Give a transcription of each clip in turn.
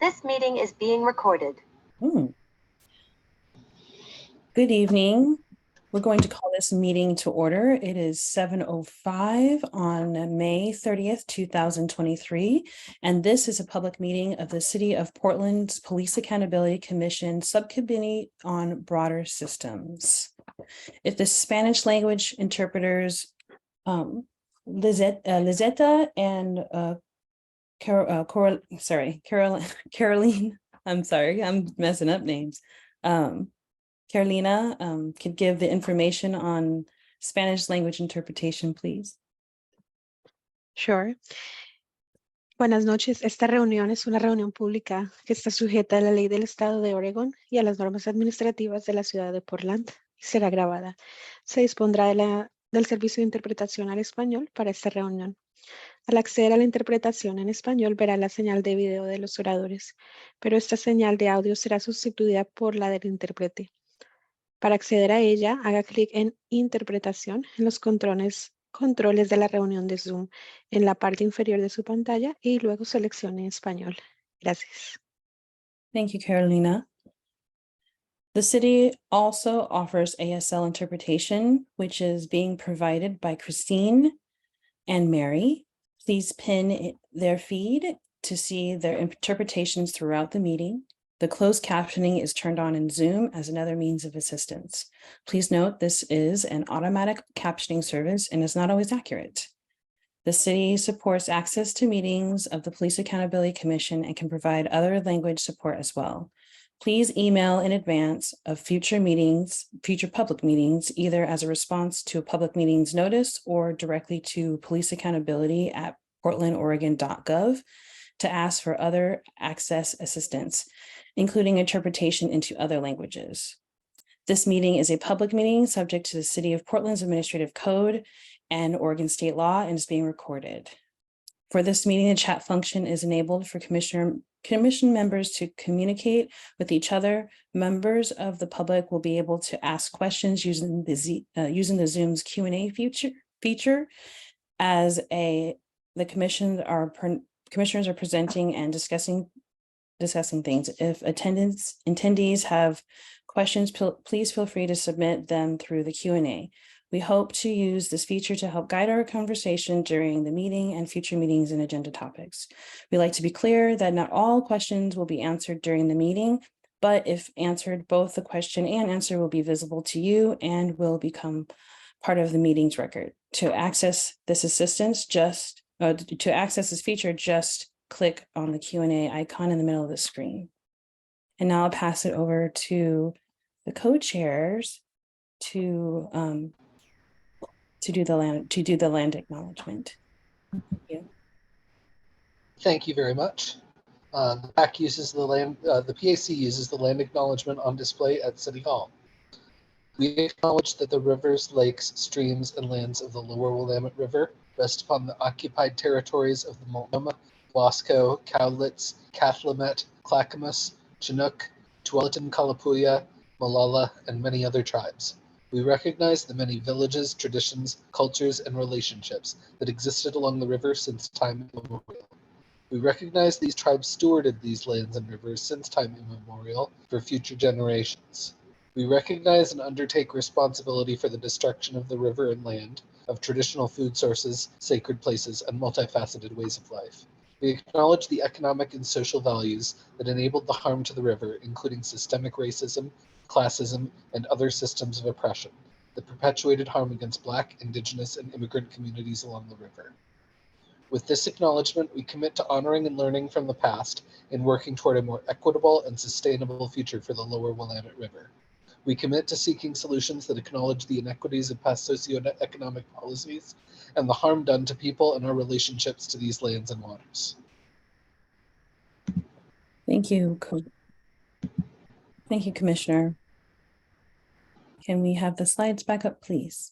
This meeting is being recorded. Good evening. We're going to call this meeting to order. It is 7:05 on May 30th, 2023, and this is a public meeting of the City of Portland's Police Accountability Commission Subcommittee on Broader Systems. If the Spanish language interpreters, Lizetta and Caroline, I'm sorry, I'm messing up names. Carolina, could give the information on Spanish language interpretation, please. Sure. Buenas noches. Esta reunión es una reunión pública que está sujeta a la ley del Estado de Oregón y a las normas administrativas de la ciudad de Portland y será grabada. Se dispondrá del servicio de interpretación al español para esta reunión. Al acceder a la interpretación en español verá la señal de video de los oradores, pero esta señal de audio será sustituida por la del intérprete. Para acceder a ella, haga clic en Interpretación en los controles de la reunión de Zoom en la parte inferior de su pantalla y luego seleccione Español. Gracias. Thank you, Carolina. The city also offers ASL interpretation, which is being provided by Christine and Mary. Please pin their feed to see their interpretations throughout the meeting. The closed captioning is turned on in Zoom as another means of assistance. Please note this is an automatic captioning service and is not always accurate. The city supports access to meetings of the Police Accountability Commission and can provide other language support as well. Please email in advance of future public meetings, either as a response to a public meetings notice or directly to policeaccountability@portlandoregon.gov to ask for other access assistance, including interpretation into other languages. This meeting is a public meeting subject to the City of Portland's Administrative Code and Oregon State law and is being recorded. For this meeting, the chat function is enabled for commission members to communicate with each other. Members of the public will be able to ask questions using the Zoom's Q&A feature as the commissioners are presenting and discussing things. If attendees have questions, please feel free to submit them through the Q&A. We hope to use this feature to help guide our conversation during the meeting and future meetings and agenda topics. We like to be clear that not all questions will be answered during the meeting, but if answered, both the question and answer will be visible to you and will become part of the meeting's record. To access this feature, just click on the Q&A icon in the middle of the screen. And now I'll pass it over to the co-chairs to do the land acknowledgement. Thank you. Thank you very much. The PAC uses the PAC uses the land acknowledgement on display at City Hall. We acknowledge that the rivers, lakes, streams, and lands of the Lower Willamette River rest upon the occupied territories of the Multnomah, Wasco, Cowlitz, Cathlamet, Clackamas, Chinook, Tualatin, Kalapuya, Molalla, and many other tribes. We recognize the many villages, traditions, cultures, and relationships that existed along the river since time immemorial. We recognize these tribes stewarded these lands and rivers since time immemorial for future generations. We recognize and undertake responsibility for the destruction of the river and land, of traditional food sources, sacred places, and multifaceted ways of life. We acknowledge the economic and social values that enabled the harm to the river, including systemic racism, classism, and other systems of oppression that perpetuated harm against Black, Indigenous, and immigrant communities along the river. With this acknowledgement, we commit to honoring and learning from the past and working toward a more equitable and sustainable future for the Lower Willamette River. We commit to seeking solutions that acknowledge the inequities of past socioeconomic policies and the harm done to people and our relationships to these lands and waters. Thank you. Thank you, Commissioner. Can we have the slides back up, please?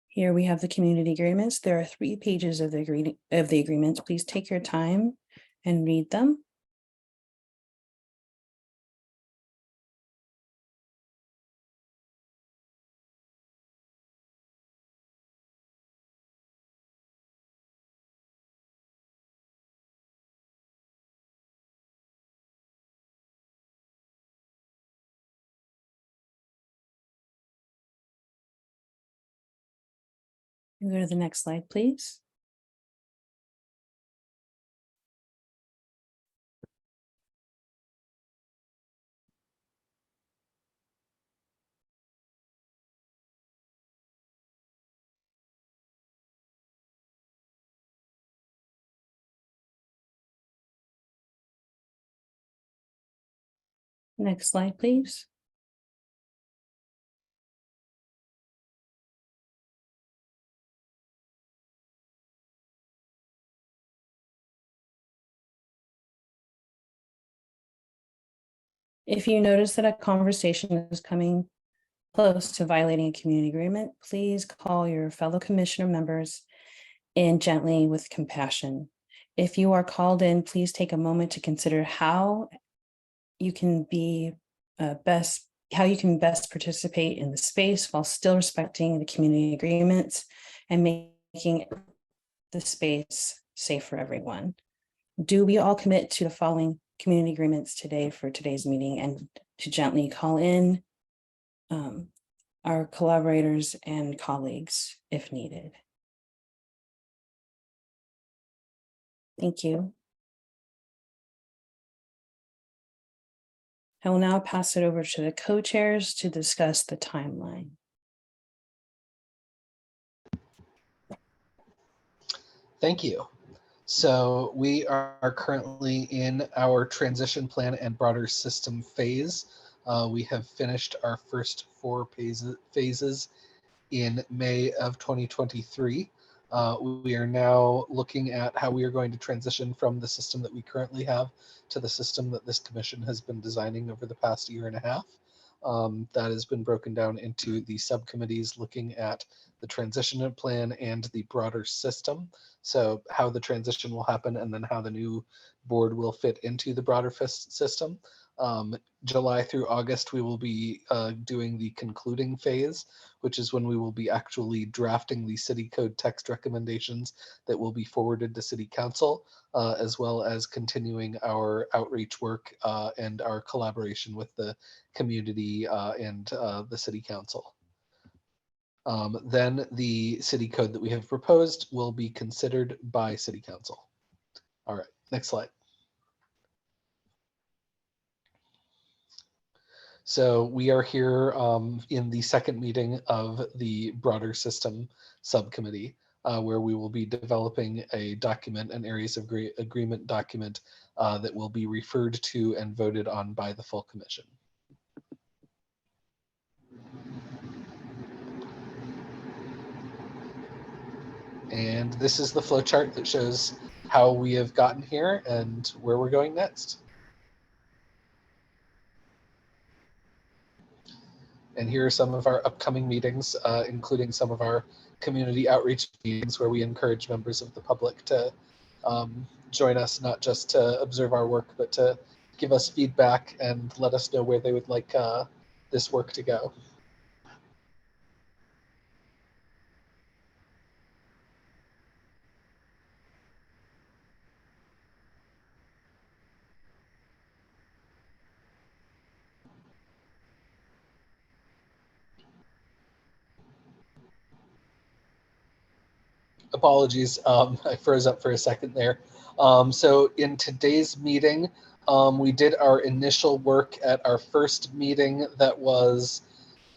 Here we have the community agreements. There are 3 pages of the agreement. Please take your time and read them. Can we go to the next slide, please? Next slide, please. If you notice that a conversation is coming close to violating a community agreement, please call your fellow commissioner members in gently with compassion. If you are called in, please take a moment to consider how you can best participate in the space while still respecting the community agreements and making the space safe for everyone. Do we all commit to the following community agreements today for today's meeting, and to gently call in our collaborators and colleagues if needed? Thank you. I will now pass it over to the co-chairs to discuss the timeline. Thank you. So we are currently in our transition plan and broader system phase. We have finished our first 4 phases in May of 2023. We are now looking at how we are going to transition from the system that we currently have to the system that this commission has been designing over the past 1.5 years. That has been broken down into the subcommittees looking at the transition plan and the broader system. So how the transition will happen and then how the new board will fit into the broader system. July through August, we will be doing the concluding phase, which is when we will be actually drafting the city code text recommendations that will be forwarded to city council, as well as continuing our outreach work and our collaboration with the community and the city council. Then the city code that we have proposed will be considered by city council. All right, next slide. So we are here in the second meeting of the broader system subcommittee, where we will be developing a document, an areas of agreement document that will be referred to and voted on by the full commission. And this is the flow chart that shows how we have gotten here and where we're going next. And here are some of our upcoming meetings, including some of our community outreach meetings where we encourage members of the public to join us, not just to observe our work, but to give us feedback and let us know where they would like this work to go. Apologies, I froze up for a second there. So in today's meeting, we did our initial work at our first meeting that was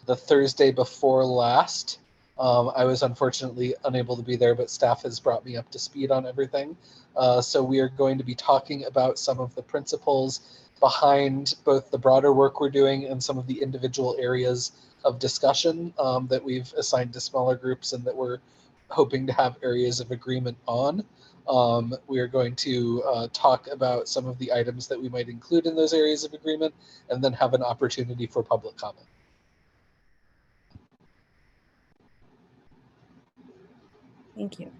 the Thursday before last. I was unfortunately unable to be there, but staff has brought me up to speed on everything. So we are going to be talking about some of the principles behind both the broader work we're doing and some of the individual areas of discussion that we've assigned to smaller groups and that we're hoping to have areas of agreement on. We are going to talk about some of the items that we might include in those areas of agreement and then have an opportunity for public comment. Thank you.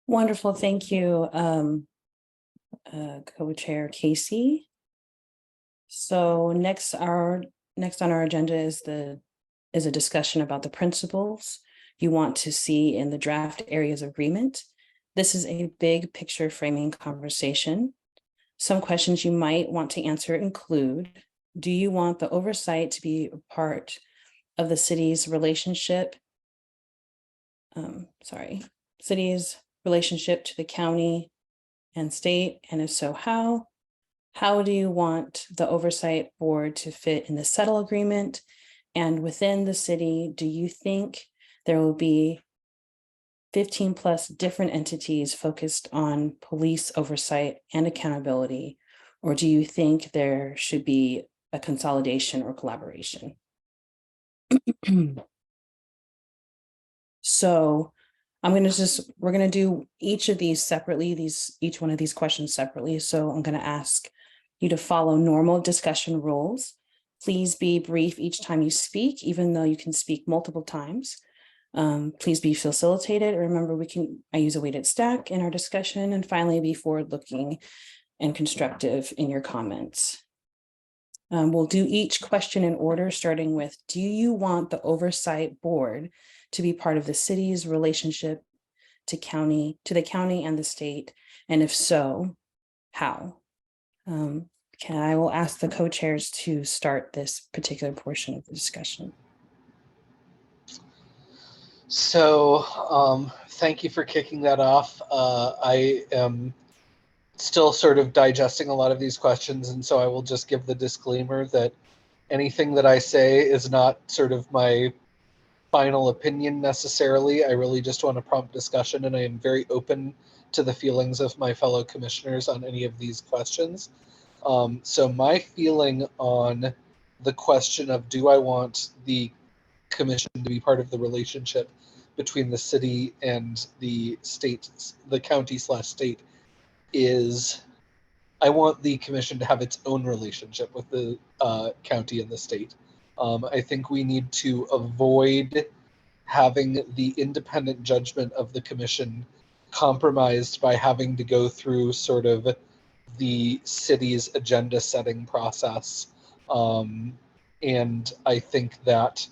Wonderful, thank you, co-chair Casey. So next on our agenda is a discussion about the principles you want to see in the draft areas of agreement. This is a big picture framing conversation. Some questions you might want to answer include, do you want the oversight to be a part of the city's relationship? City's relationship to the county and state, and if so, how? How do you want the oversight board to fit in the settle agreement? And within the city, do you think there will be 15 plus different entities focused on police oversight and accountability? Or do you think there should be a consolidation or collaboration? So we're going to do each of these separately, each one of these questions separately. So I'm going to ask you to follow normal discussion rules. Please be brief each time you speak, even though you can speak multiple times. Please be facilitated. Remember, I use a weighted stack in our discussion, and finally be forward-looking and constructive in your comments. We'll do each question in order, starting with, do you want the oversight board to be part of the city's relationship to the county and the state? And if so, how? I will ask the co-chairs to start this particular portion of the discussion. So thank you for kicking that off. I am still sort of digesting a lot of these questions, and so I will just give the disclaimer that anything that I say is not sort of my final opinion necessarily. I really just want to prompt discussion, and I am very open to the feelings of my fellow commissioners on any of these questions. So my feeling on the question of, do I want the commission to be part of the relationship between the city and the state, the county/state, is I want the commission to have its own relationship with the county and the state. I think we need to avoid having the independent judgment of the commission compromised by having to go through sort of the city's agenda setting process. And I think that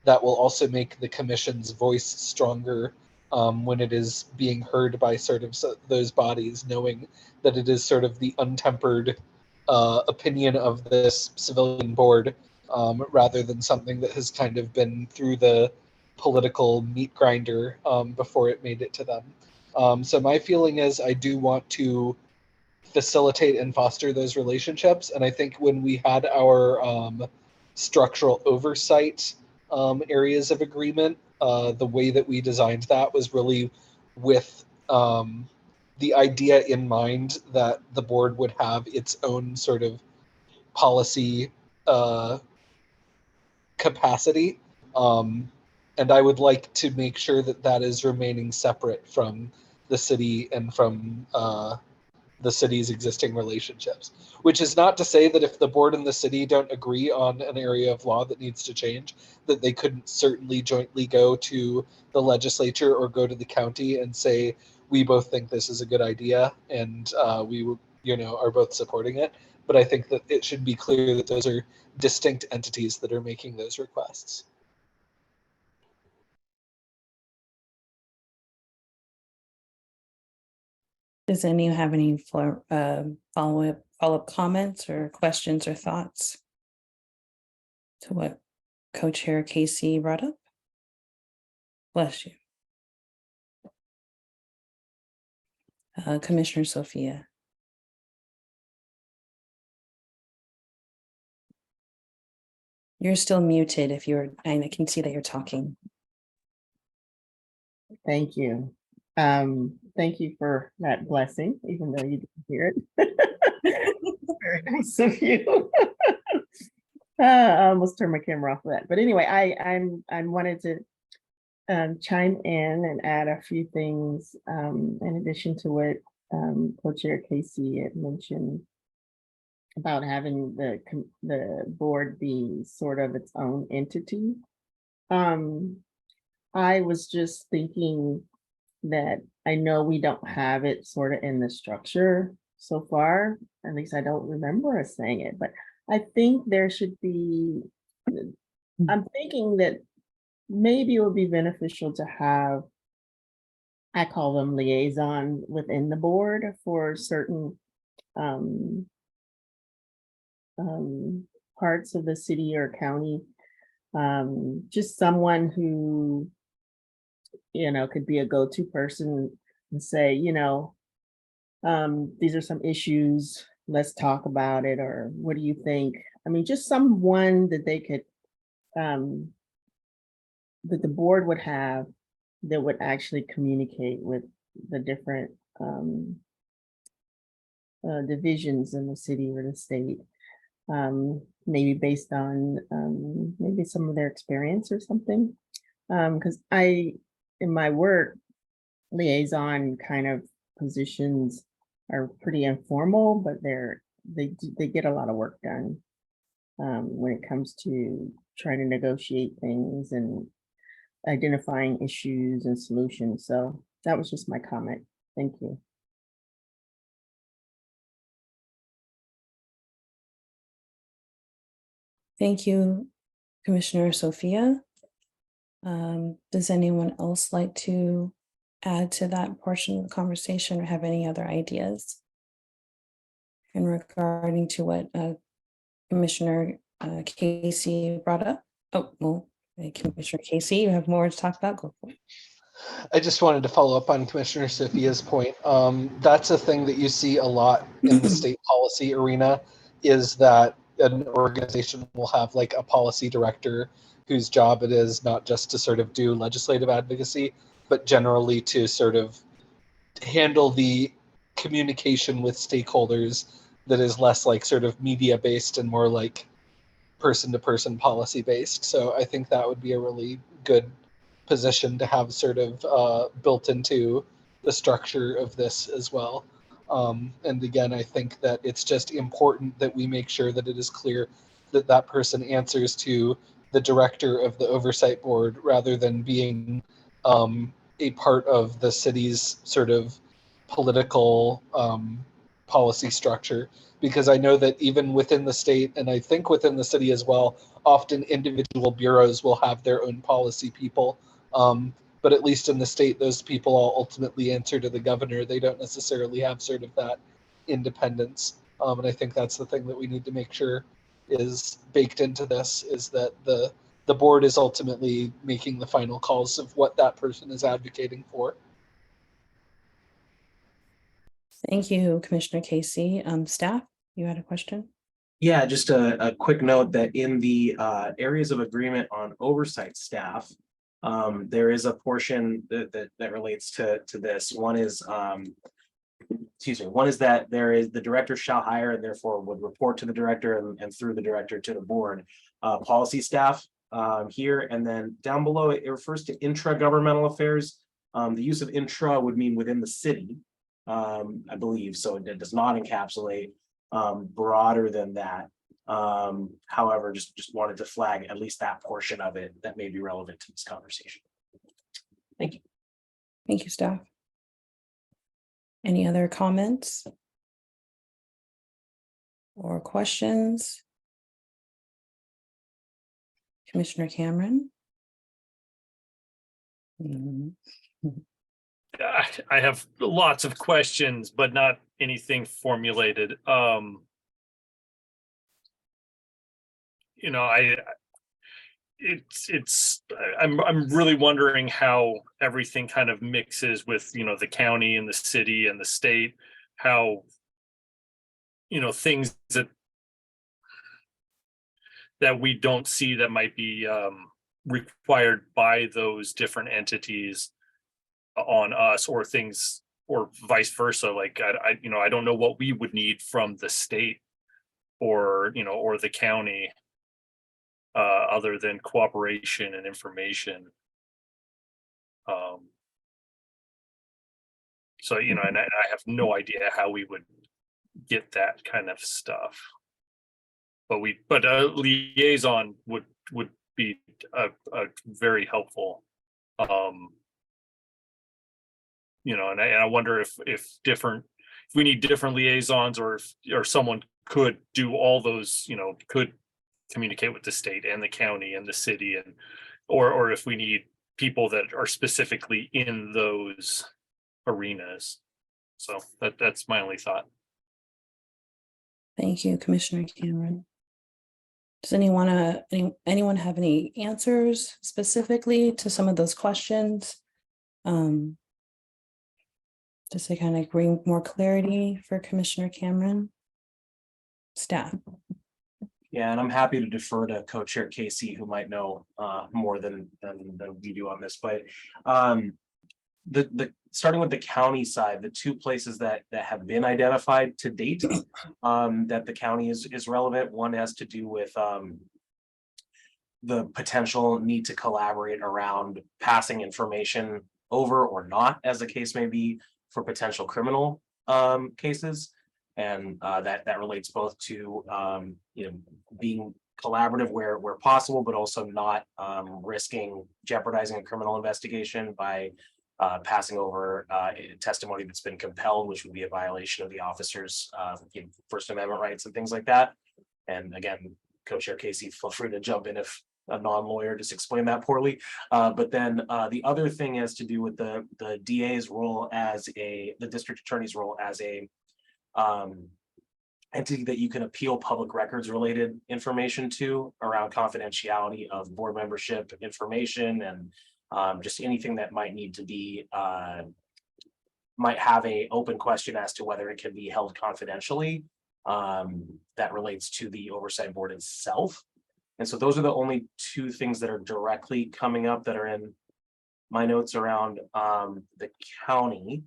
will also make the commission's voice stronger when it is being heard by sort of those bodies, knowing that it is sort of the untempered opinion of this civilian board, rather than something that has kind of been through the political meat grinder before it made it to them. So my feeling is I do want to facilitate and foster those relationships. And I think when we had our structural oversight areas of agreement, the way that we designed that was really with the idea in mind that the board would have its own sort of policy capacity. And I would like to make sure that that is remaining separate from the city and from the city's existing relationships, which is not to say that if the board and the city don't agree on an area of law that needs to change, that they couldn't certainly jointly go to the legislature or go to the county and say, we both think this is a good idea and we are both supporting it. But I think that it should be clear that those are distinct entities that are making those requests. Does anyone have any follow-up comments or questions or thoughts to what Co-Chair Casey brought up? Bless you. Commissioner Sophia. You're still muted I can see that you're talking. Thank you. Thank you for that blessing, even though you didn't hear it. Very nice of you. I almost turned my camera off for that. But anyway, I wanted to chime in and add a few things in addition to what Co-Chair Casey had mentioned about having the board be sort of its own entity. I was just thinking that I know we don't have it sort of in the structure so far, at least I don't remember us saying it, but I think there should be, I'm thinking that maybe it would be beneficial to have, I call them liaison within the board for certain parts of the city or county. Just someone who, could be a go-to person and say, these are some issues, let's talk about it, or what do you think? I mean, just someone that they could, that the board would have that would actually communicate with the different divisions in the city or the state, maybe based on maybe some of their experience or something. Because in my work, liaison kind of positions are pretty informal, but they get a lot of work done when it comes to trying to negotiate things and identifying issues and solutions. So that was just my comment. Thank you. Thank you, Commissioner Sophia. Does anyone else like to add to that portion of the conversation or have any other ideas in regarding to what Commissioner Casey brought up? Oh, well, Commissioner Casey, you have more to talk about. Go for it. I just wanted to follow up on Commissioner Sophia's point. That's a thing that you see a lot in the state policy arena, is that an organization will have like a policy director whose job it is not just to sort of do legislative advocacy, but generally to sort of handle the communication with stakeholders that is less like sort of media based and more like person-to-person policy based. So I think that would be a really good position to have sort of built into the structure of this as well. And again, I think that it's just important that we make sure that it is clear that that person answers to the director of the oversight board rather than being a part of the city's sort of political policy structure. Because I know that even within the state, and I think within the city as well, often individual bureaus will have their own policy people. But at least in the state, those people all ultimately answer to the governor. They don't necessarily have sort of that independence. And I think that's the thing that we need to make sure is baked into this, is that the board is ultimately making the final calls of what that person is advocating for. Thank you, Commissioner Casey. Staff, you had a question? Yeah, just a quick note that in the areas of agreement on oversight staff, there is a portion that relates to this. One is, one is that there is the director shall hire and therefore would report to the director and through the director to the board, policy staff here. And then down below, it refers to intra-governmental affairs. The use of intra would mean within the city, I believe. So it does not encapsulate broader than that. However, just wanted to flag at least that portion of it that may be relevant to this conversation. Thank you. Thank you, staff. Any other comments or questions? Commissioner Cameron? I have lots of questions, but not anything formulated. I'm really wondering how everything kind of mixes with, the county and the city and the state, how, things that we don't see that might be required by those different entities on us, or things, or vice versa. Like I don't know what we would need from the state or the county other than cooperation and information. So and I have no idea how we would get that kind of stuff. But a liaison would be a very helpful. And I wonder if we need different liaisons, or someone could do all those, could communicate with the state and the county and the city, and or if we need people that are specifically in those arenas. So that's my only thought. Thank you, Commissioner Cameron. Does anyone have any answers specifically to some of those questions? Just to kind of bring more clarity for Commissioner Cameron? Staff. Yeah, and I'm happy to defer to Co-Chair Casey, who might know more than we do on this, but the starting with the county side, the two places that have been identified to date that the county is relevant. One has to do with the potential need to collaborate around passing information over or not, as the case may be, for potential criminal cases. And that relates both to being collaborative where possible, but also not risking jeopardizing a criminal investigation by passing over testimony that's been compelled, which would be a violation of the officer's First Amendment rights and things like that. And again, Co-Chair Casey, feel free to jump in if a non-lawyer just explained that poorly. But then the other thing has to do with the DA's role as the district attorney's role as a entity that you can appeal public records related information to around confidentiality of board membership information and just anything that might need to be might have a open question as to whether it can be held confidentially that relates to the oversight board itself. And so those are the only two things that are directly coming up that are in my notes around the county.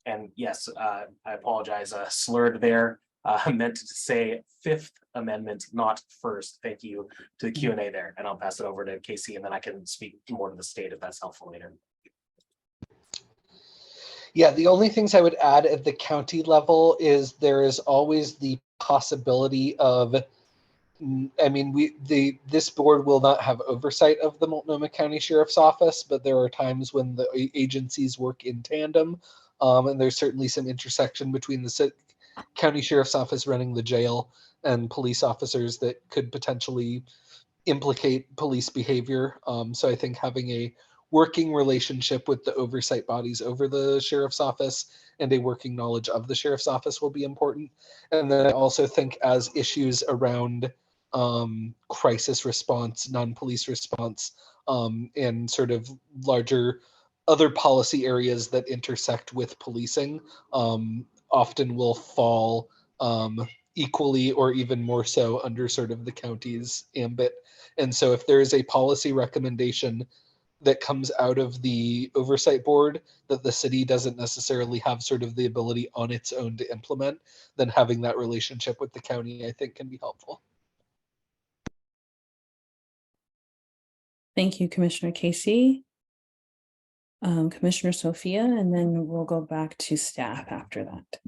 And yes, I apologize, slurred there. I meant to say Fifth Amendment, not first. Thank you to the Q&A there. And I'll pass it over to Casey, and then I can speak more to the state if that's helpful later. Yeah, the only things I would add at the county level is there is always the possibility of, I mean, this board will not have oversight of the Multnomah County Sheriff's Office, but there are times when the agencies work in tandem. And there's certainly some intersection between the county sheriff's office running the jail and police officers that could potentially implicate police behavior. So I think having a working relationship with the oversight bodies over the sheriff's office and a working knowledge of the sheriff's office will be important. And then I also think as issues around crisis response, non-police response, and sort of larger other policy areas that intersect with policing often will fall equally or even more so under sort of the county's ambit. And so if there is a policy recommendation that comes out of the oversight board that the city doesn't necessarily have sort of the ability on its own to implement, then having that relationship with the county, I think, can be helpful. Thank you, Commissioner Casey. Commissioner Sophia, and then we'll go back to staff after that.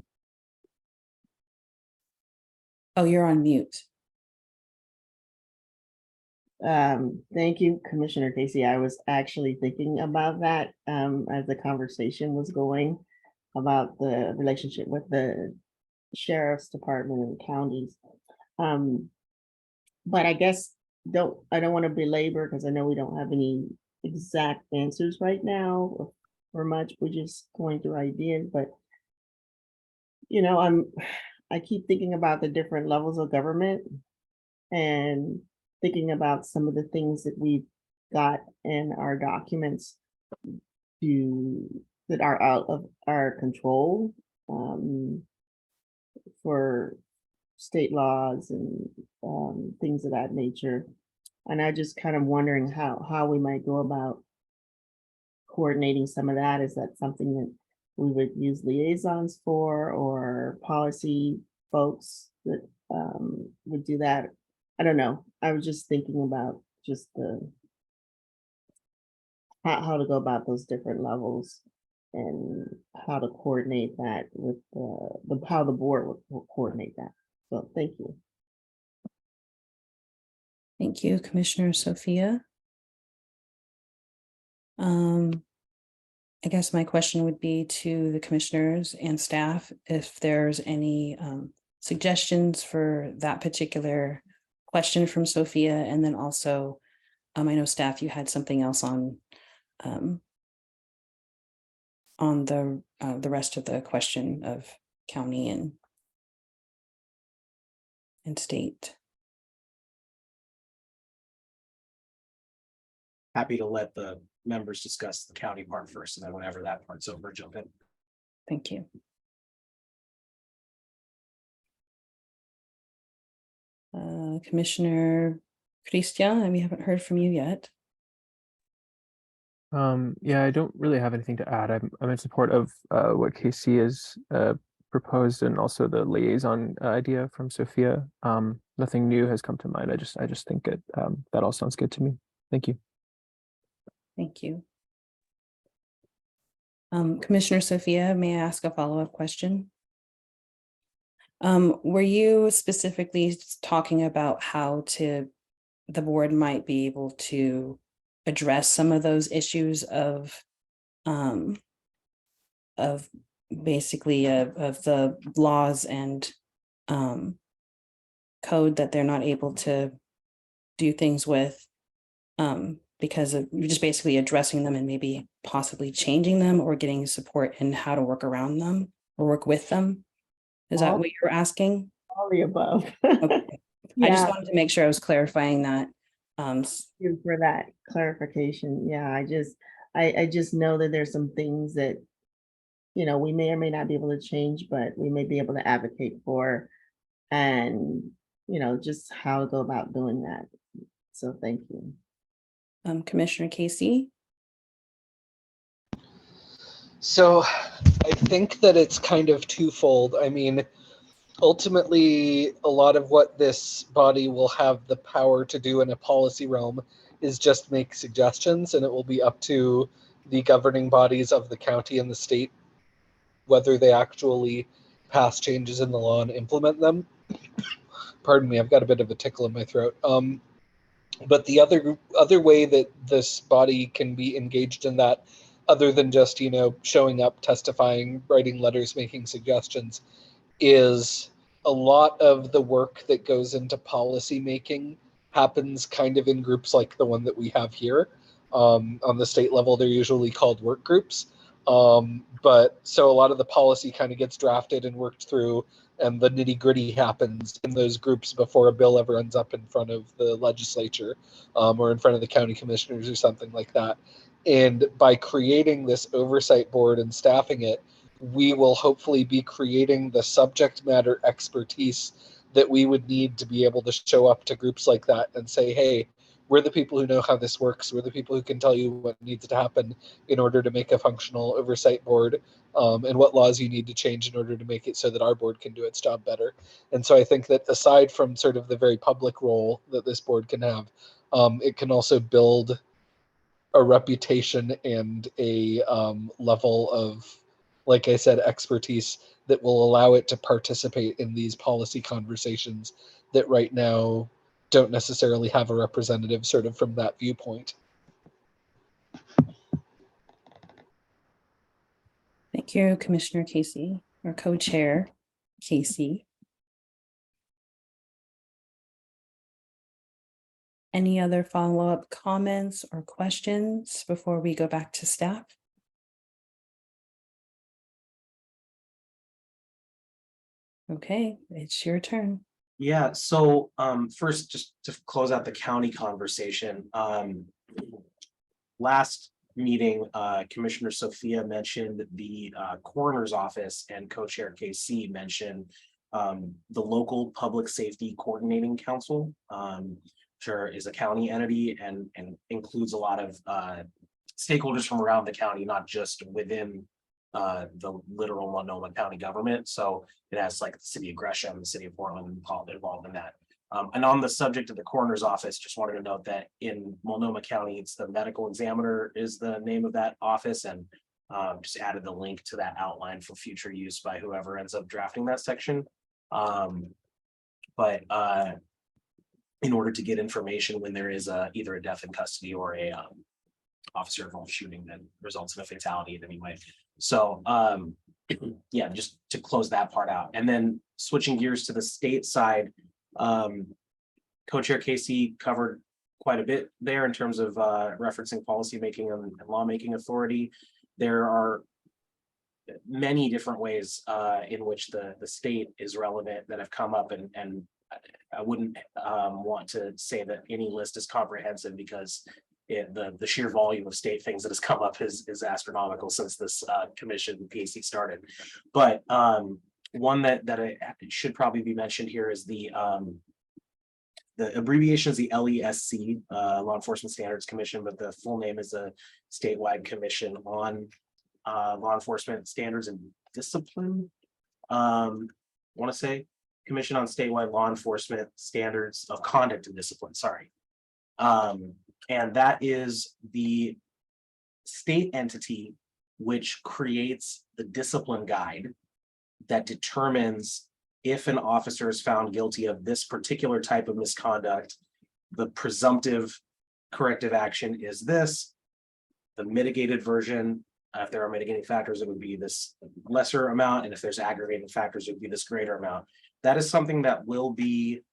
Oh, you're on mute. Thank you, Commissioner Casey. I was actually thinking about that as the conversation was going about the relationship with the sheriff's department and counties. But I guess I don't want to belabor because I know we don't have any exact answers right now or much. We're just going through ideas, but I keep thinking about the different levels of government and thinking about some of the things that we've got in our documents that are out of our control for state laws and things of that nature. And I just kind of wondering how we might go about coordinating some of that. Is that something that we would use liaisons for, or policy folks that would do that? I don't know. I was just thinking about just how to go about those different levels and how to coordinate that with how the board will coordinate that. So thank you. Thank you, Commissioner Sophia. I guess my question would be to the commissioners and staff if there's any suggestions for that particular question from Sophia, and then also I know staff, you had something else on the rest of the question of county and and state. Happy to let the members discuss the county part first, and then whenever that part's over, jump in. Thank you. Commissioner Christian, we haven't heard from you yet. Yeah, I don't really have anything to add. I'm in support of what KC has proposed, and also the liaison idea from Sophia. Nothing new has come to mind. I just think it that all sounds good to me. Thank you. Thank you. Commissioner Sophia, may I ask a follow-up question? Were you specifically talking about how the board might be able to address some of those issues of basically of the laws and code that they're not able to do things with because of you're just basically addressing them and maybe possibly changing them or getting support in how to work around them or work with them? Is that what you're asking? All the above. Okay. I just Yeah, wanted to make sure I was clarifying that. thank you for that clarification. Yeah, I just know that there's some things that, you know, we may or may not be able to change, but we may be able to advocate for, and, you know, just how to go about doing that. So thank you. Commissioner Casey? So I think that it's kind of twofold. I mean, ultimately, a lot of what this body will have the power to do in a policy realm is just make suggestions, and it will be up to the governing bodies of the county and the state whether they actually pass changes in the law and implement them. Pardon me, I've got a bit of a tickle in my throat. But the other way that this body can be engaged in that, other than just, you know, showing up, testifying, writing letters, making suggestions, is a lot of the work that goes into policy making happens kind of in groups like the one that we have here. On the state level, they're usually called work groups. But so a lot of the policy kind of gets drafted and worked through, and the nitty gritty happens in those groups before a bill ever ends up in front of the legislature or in front of the county commissioners or something like that. And by creating this oversight board and staffing it, we will hopefully be creating the subject matter expertise that we would need to be able to show up to groups like that and say, hey, we're the people who know how this works. We're the people who can tell you what needs to happen in order to make a functional oversight board, and what laws you need to change in order to make it so that our board can do its job better. And so I think that aside from sort of the very public role that this board can have, it can also build a reputation and a level of, like I said, expertise that will allow it to participate in these policy conversations that right now don't necessarily have a representative sort of from that viewpoint. Thank you, Commissioner Casey, or Co-Chair Casey. Any other follow-up comments or questions before we go back to staff? Okay, it's your turn. Yeah, so first, just to close out the county conversation, last meeting, Commissioner Sophia mentioned the coroner's office, and Co-Chair KC mentioned the local public safety coordinating council, sure is a county entity and includes a lot of stakeholders from around the county, not just within the literal Multnomah County government. So it has like the city of Gresham, the city of Portland involved in that. And on the subject of the coroner's office, just wanted to note that in Multnomah County, it's the medical examiner is the name of that office, and just added the link to that outline for future use by whoever ends up drafting that section. But in order to get information when there is either a death in custody or a officer involved shooting that results in a fatality in any way. So yeah, just to close that part out. And then switching gears to the state side, Co-Chair Casey covered quite a bit there in terms of referencing policymaking and lawmaking authority. There are many different ways in which the state is relevant that have come up, and I wouldn't want to say that any list is comprehensive because the sheer volume of state things that has come up is astronomical since this commission PAC started. But one that should probably be mentioned here is the abbreviation is the LESC, Law Enforcement Standards Commission, but the full name is a statewide commission on law enforcement standards and discipline. I want to say Commission on Statewide Law Enforcement Standards of Conduct and Discipline, sorry. And that is the state entity which creates the discipline guide that determines if an officer is found guilty of this particular type of misconduct, the presumptive corrective action is this, the mitigated version, if there are mitigating factors, it would be this lesser amount, and if there's aggravating factors, it would be this greater amount. That is something that will be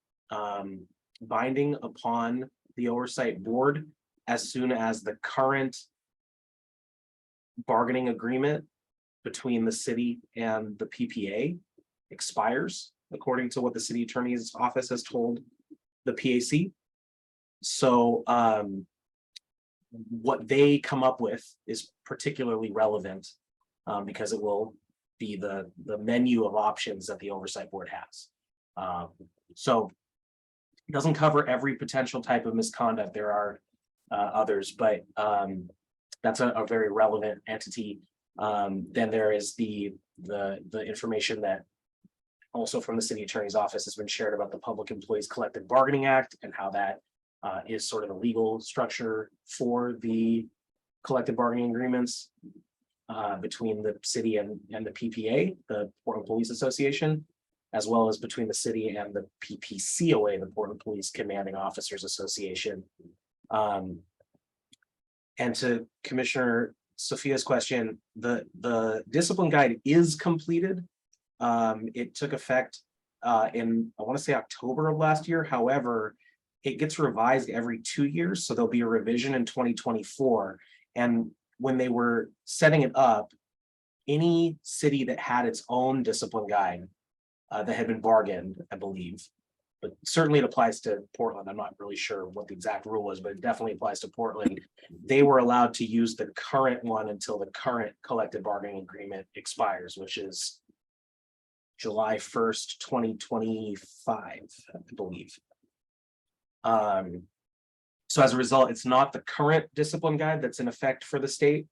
binding upon the oversight board as soon as the current bargaining agreement between the city and the PPA expires, according to what the city attorney's office has told the PAC. So what they come up with is particularly relevant because it will be the menu of options that the oversight board has. So it doesn't cover every potential type of misconduct. There are others, but that's a very relevant entity. Then there is the information that also from the city attorney's office has been shared about the Public Employees Collective Bargaining Act and how that is sort of the legal structure for the collective bargaining agreements between the city and the PPA, the Portland Police Association, as well as between the city and the PPCOA, the Portland Police Commanding Officers Association. And to Commissioner Sophia's question, the discipline guide is completed. It took effect in, I want to say, October of last year. However, it gets revised every 2 years. So there'll be a revision in 2024. And when they were setting it up, any city that had its own discipline guide that had been bargained, I believe, but certainly it applies to Portland. I'm not really sure what the exact rule is, but it definitely applies to Portland. They were allowed to use the current one until the current collective bargaining agreement expires, which is July 1st, 2025, I believe. So as a result, it's not the current discipline guide that's in effect for the state,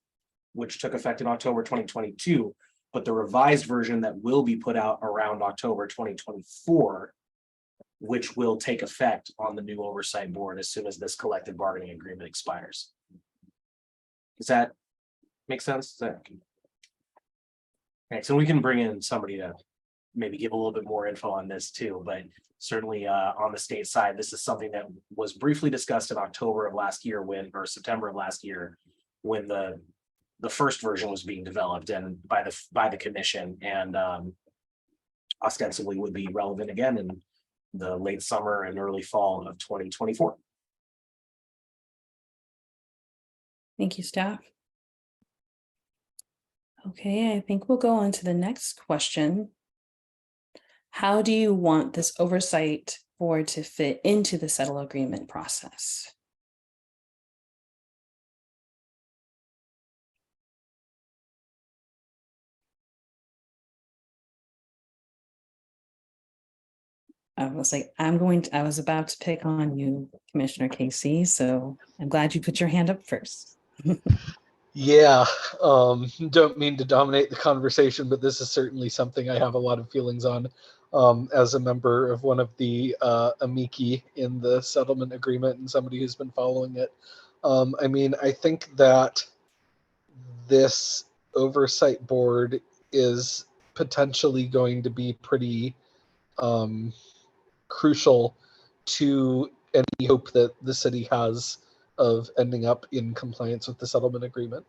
which took effect in October 2022, but the revised version that will be put out around October 2024, which will take effect on the new oversight board as soon as this collective bargaining agreement expires. Does that make sense? Okay, so we can bring in somebody to maybe give a little bit more info on this too, but certainly on the state side, this is something that was briefly discussed in October of last year or September of last year, when the first version was being developed and by the commission, and ostensibly would be relevant again in the late summer and early fall of 2024. Thank you, staff. Okay, I think we'll go on to the next question. How do you want this oversight board to fit into the settle agreement process? I was like, I was about to pick on you, Commissioner Casey, so I'm glad you put your hand up first. Yeah, don't mean to dominate the conversation, but this is certainly something I have a lot of feelings on as a member of one of the amici in the settlement agreement and somebody who's been following it. I mean, I think that this oversight board is potentially going to be pretty crucial to any hope that the city has of ending up in compliance with the settlement agreement,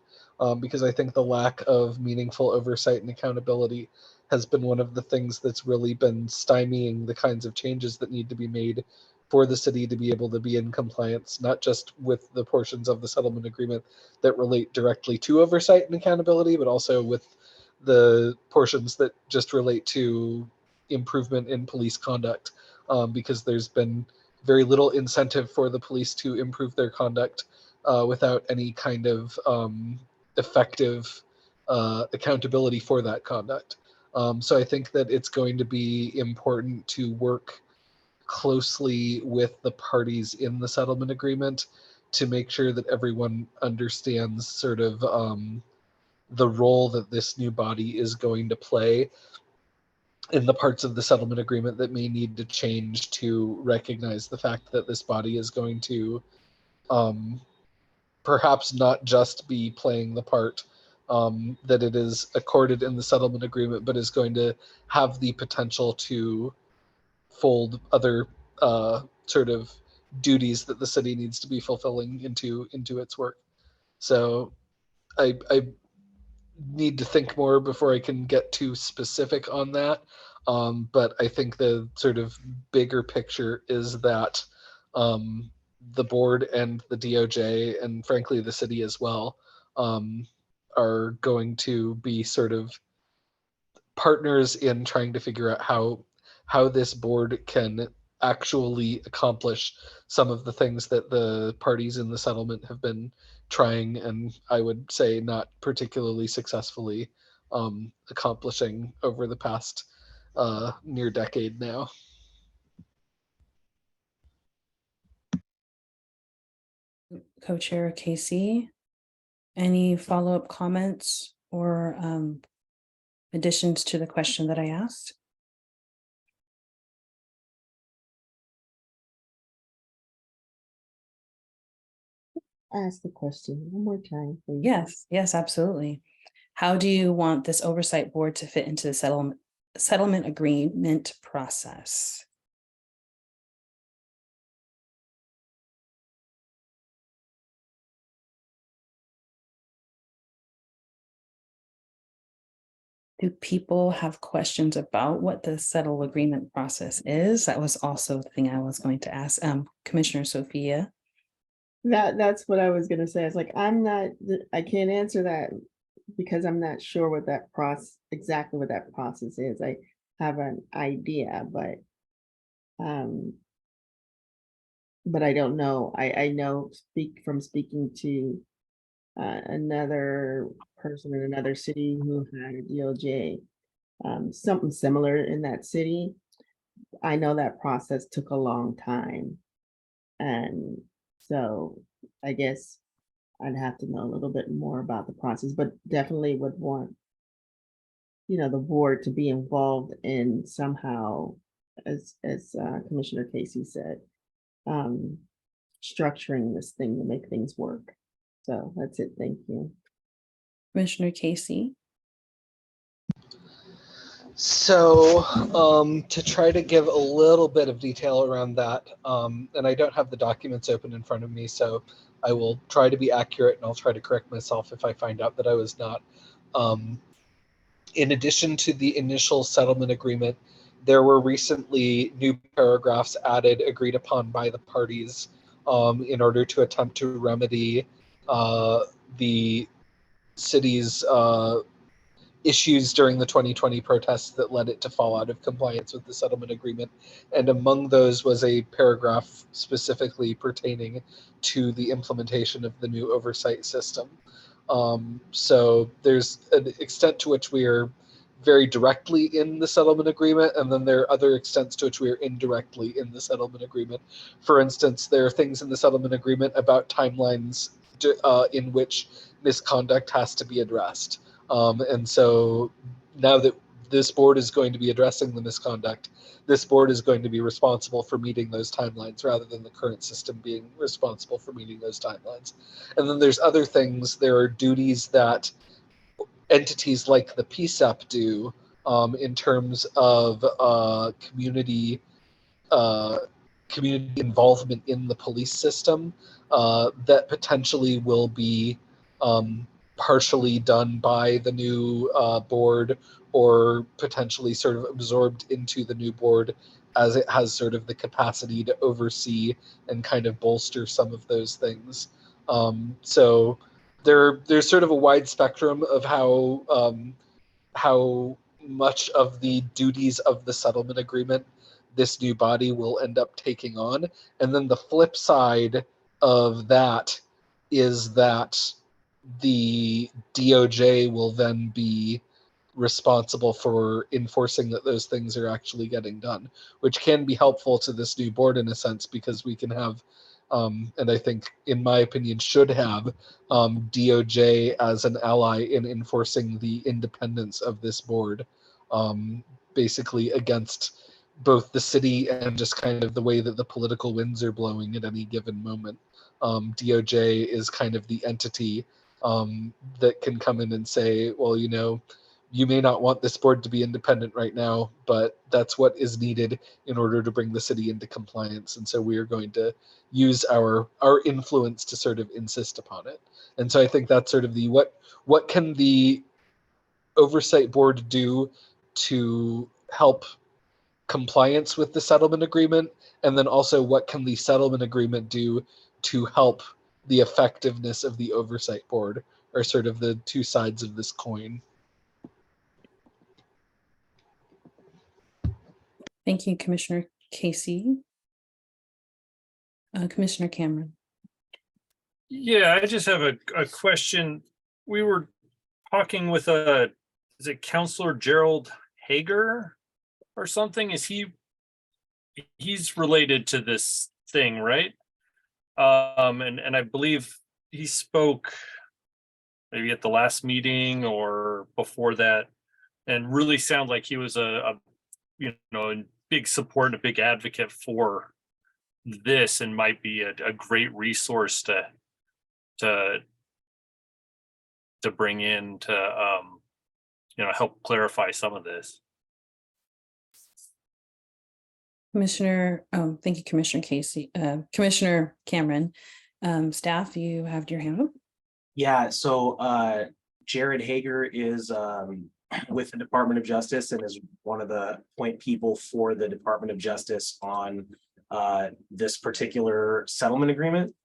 because I think the lack of meaningful oversight and accountability has been one of the things that's really been stymieing the kinds of changes that need to be made for the city to be able to be in compliance, not just with the portions of the settlement agreement that relate directly to oversight and accountability, but also with the portions that just relate to improvement in police conduct. because there's been very little incentive for the police to improve their conduct without any kind of effective accountability for that conduct. So I think that it's going to be important to work closely with the parties in the settlement agreement to make sure that everyone understands sort of the role that this new body is going to play in the parts of the settlement agreement that may need to change to recognize the fact that this body is going to perhaps not just be playing the part that it is accorded in the settlement agreement, but is going to have the potential to fold other sort of duties that the city needs to be fulfilling into its work. So I need to think more before I can get too specific on that. But I think the sort of bigger picture is that the board and the DOJ, and frankly the city as well, are going to be sort of partners in trying to figure out how this board can actually accomplish some of the things that the parties in the settlement have been trying, and I would say not particularly successfully accomplishing over the past near decade now. Co-Chair Casey, any follow-up comments or additions to the question that I asked? Ask the question one more time, please. Yes, absolutely. How do you want this oversight board to fit into the settlement agreement process? Do people have questions about what the settle agreement process is? That was also the thing I was going to ask. Commissioner Sophia. That's what I was gonna say. It's like, I can't answer that because I'm not sure what that exactly what that process is. I have an idea, but I don't know. I know from speaking to another person in another city who had a DOJ, something similar in that city. I know that process took a long time. And so I guess I'd have to know a little bit more about the process, but definitely would want, the board to be involved in somehow, as Commissioner Casey said, structuring this thing to make things work. So that's it. Thank you. Commissioner Casey. So to try to give a little bit of detail around that, and I don't have the documents open in front of me, so I will try to be accurate, and I'll try to correct myself if I find out that I was not. In addition to the initial settlement agreement, there were recently new paragraphs added, agreed upon by the parties, in order to attempt to remedy the city's issues during the 2020 protests that led it to fall out of compliance with the settlement agreement. And among those was a paragraph specifically pertaining to the implementation of the new oversight system. So there's an extent to which we are very directly in the settlement agreement, and then there are other extents to which we are indirectly in the settlement agreement. For instance, there are things in the settlement agreement about timelines in which misconduct has to be addressed. And so now that this board is going to be addressing the misconduct, this board is going to be responsible for meeting those timelines rather than the current system being responsible for meeting those timelines. And then there's other things. There are duties that entities like the PSEP do in terms of community involvement in the police system that potentially will be partially done by the new board, or potentially sort of absorbed into the new board as it has sort of the capacity to oversee and kind of bolster some of those things. So there's sort of a wide spectrum of how much of the duties of the settlement agreement this new body will end up taking on. And then the flip side of that is that the DOJ will then be responsible for enforcing that those things are actually getting done, which can be helpful to this new board in a sense, because we can have, and I think, in my opinion, should have DOJ as an ally in enforcing the independence of this board, basically against both the city and just kind of the way that the political winds are blowing at any given moment. DOJ is kind of the entity that can come in and say, well, you know, you may not want this board to be independent right now, but that's what is needed in order to bring the city into compliance. And so we are going to use our influence to sort of insist upon it. And so I think that's sort of the what can the oversight board do to help compliance with the settlement agreement, and then also what can the settlement agreement do to help the effectiveness of the oversight board, are sort of the two sides of this coin. Thank you, Commissioner Casey. Commissioner Cameron. Yeah, I just have a question. We were talking with is it Counselor Gerald Hager or something? He's related to this thing, right? And I believe he spoke maybe at the last meeting or before that, and really sounded like he was a big support and a big advocate for this, and might be a great resource to bring in to help clarify some of this. Commissioner, thank you, Commissioner Casey. Commissioner Cameron, staff, you have your hand up. Yeah, so Jared Hager is with the Department of Justice and is one of the point people for the Department of Justice on this particular settlement agreement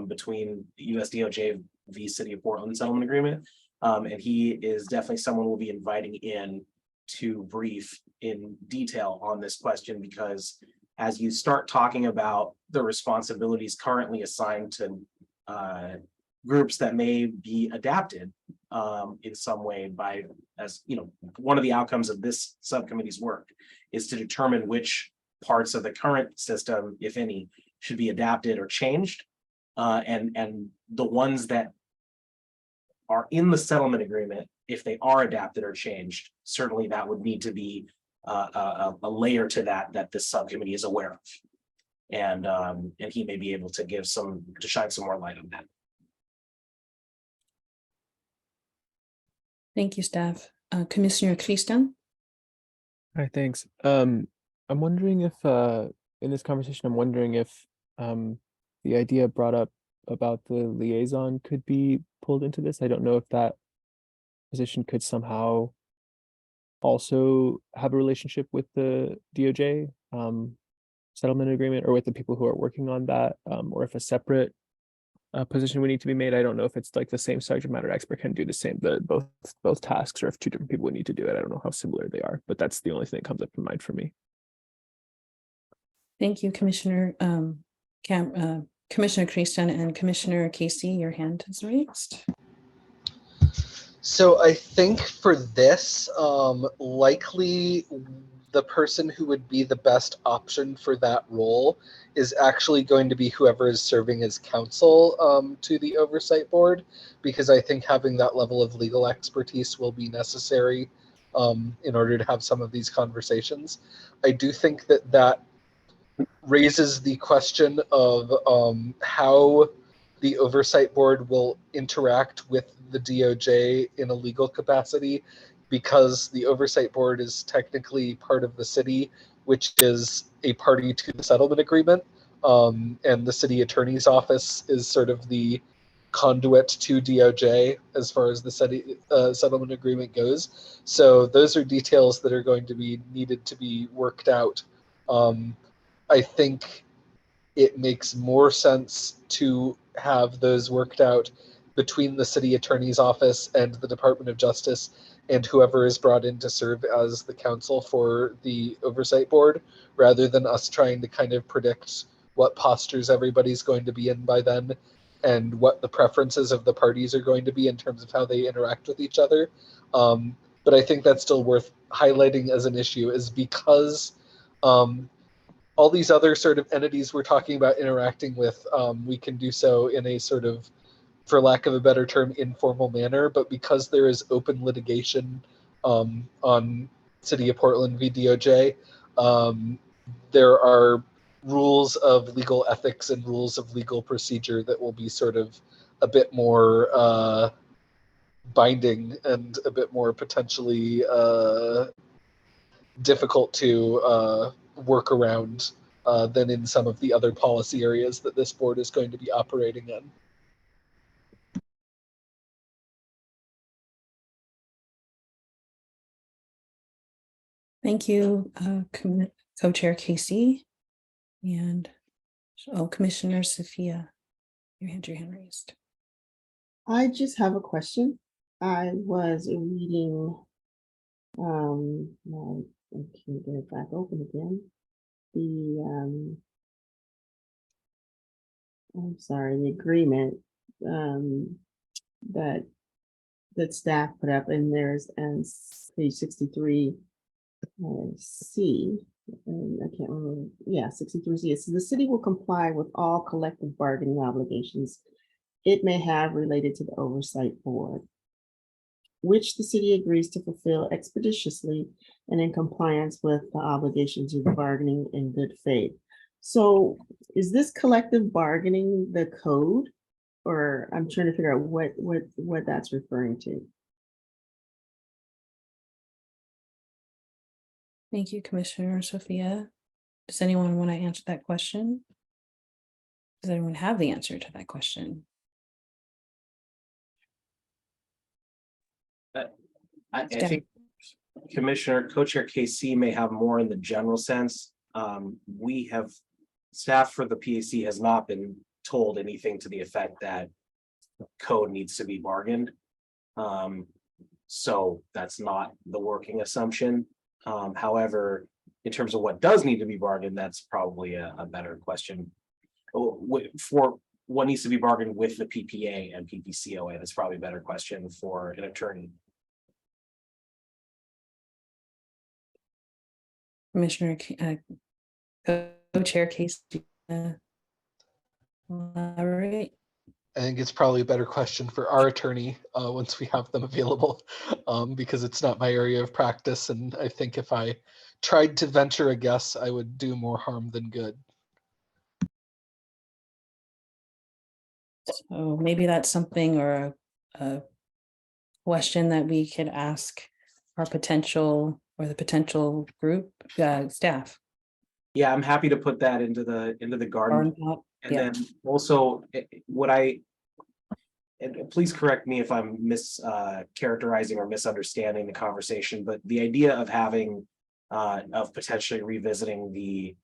between US DOJ v. City of Portland settlement agreement. And he is definitely someone we'll be inviting in to brief in detail on this question, because as you start talking about the responsibilities currently assigned to groups that may be adapted in some way by, as you know, one of the outcomes of this subcommittee's work is to determine which parts of the current system, if any, should be adapted or changed. And the ones that are in the settlement agreement, if they are adapted or changed, certainly that would need to be a layer to that this subcommittee is aware of. And he may be able to shine some more light on that. Thank you, staff. Commissioner Christian. Hi, thanks. I'm wondering if in this conversation, I'm wondering if the idea brought up about the liaison could be pulled into this. I don't know if that position could somehow also have a relationship with the DOJ settlement agreement, or with the people who are working on that, or if a separate position would need to be made. I don't know if it's like the same subject matter expert can do the same, both tasks, or if two different people would need to do it. I don't know how similar they are, but that's the only thing that comes up in mind for me. Thank you, Commissioner Commissioner Christian, and Commissioner Casey, your hand is raised. So I think for this, likely the person who would be the best option for that role is actually going to be whoever is serving as counsel to the oversight board, because I think having that level of legal expertise will be necessary in order to have some of these conversations. I do think that raises the question of how the oversight board will interact with the DOJ in a legal capacity, because the oversight board is technically part of the city, which is a party to the settlement agreement. And the city attorney's office is sort of the conduit to DOJ as far as the settlement agreement goes. So those are details that are going to be needed to be worked out. I think it makes more sense to have those worked out between the city attorney's office and the Department of Justice and whoever is brought in to serve as the counsel for the oversight board, rather than us trying to kind of predict what postures everybody's going to be in by then and what the preferences of the parties are going to be in terms of how they interact with each other. But I think that's still worth highlighting as an issue, is because all these other sort of entities we're talking about interacting with, we can do so in a sort of, for lack of a better term, informal manner. But because there is open litigation on City of Portland v. DOJ, there are rules of legal ethics and rules of legal procedure that will be sort of a bit more binding and a bit more potentially difficult to work around than in some of the other policy areas that this board is going to be operating in. Thank you, Co-Chair Casey. And Commissioner Sophia, you had your hand raised. I just have a question. I was reading, I can't get it back open again. I'm sorry, the agreement that staff put up, and there's page 63 C, and I can't remember. Yeah, 63C. It says the city will comply with all collective bargaining obligations it may have related to the oversight board, which the city agrees to fulfill expeditiously and in compliance with the obligations of bargaining in good faith. So is this collective bargaining the code, or I'm trying to figure out what that's referring to? Thank you, Commissioner Sophia. Does anyone want to answer that question? Does anyone have the answer to that question? I think Commissioner Co-Chair KC may have more in the general sense. Staff for the PAC has not been told anything to the effect that code needs to be bargained. So that's not the working assumption. However, in terms of what does need to be bargained, that's probably a better question. For what needs to be bargained with the PPA and PPCOA, that's probably a better question for an attorney. Commissioner Co-Chair Casey, elaborate. I think it's probably a better question for our attorney once we have them available, because it's not my area of practice. And I think if I tried to venture a guess, I would do more harm than good. So maybe that's something, or a question that we could ask our potential, or the potential group staff. Yeah, I'm happy to put that into the garden. And Yeah. then also and please correct me if I'm characterizing or misunderstanding the conversation, but the idea of having of potentially revisiting the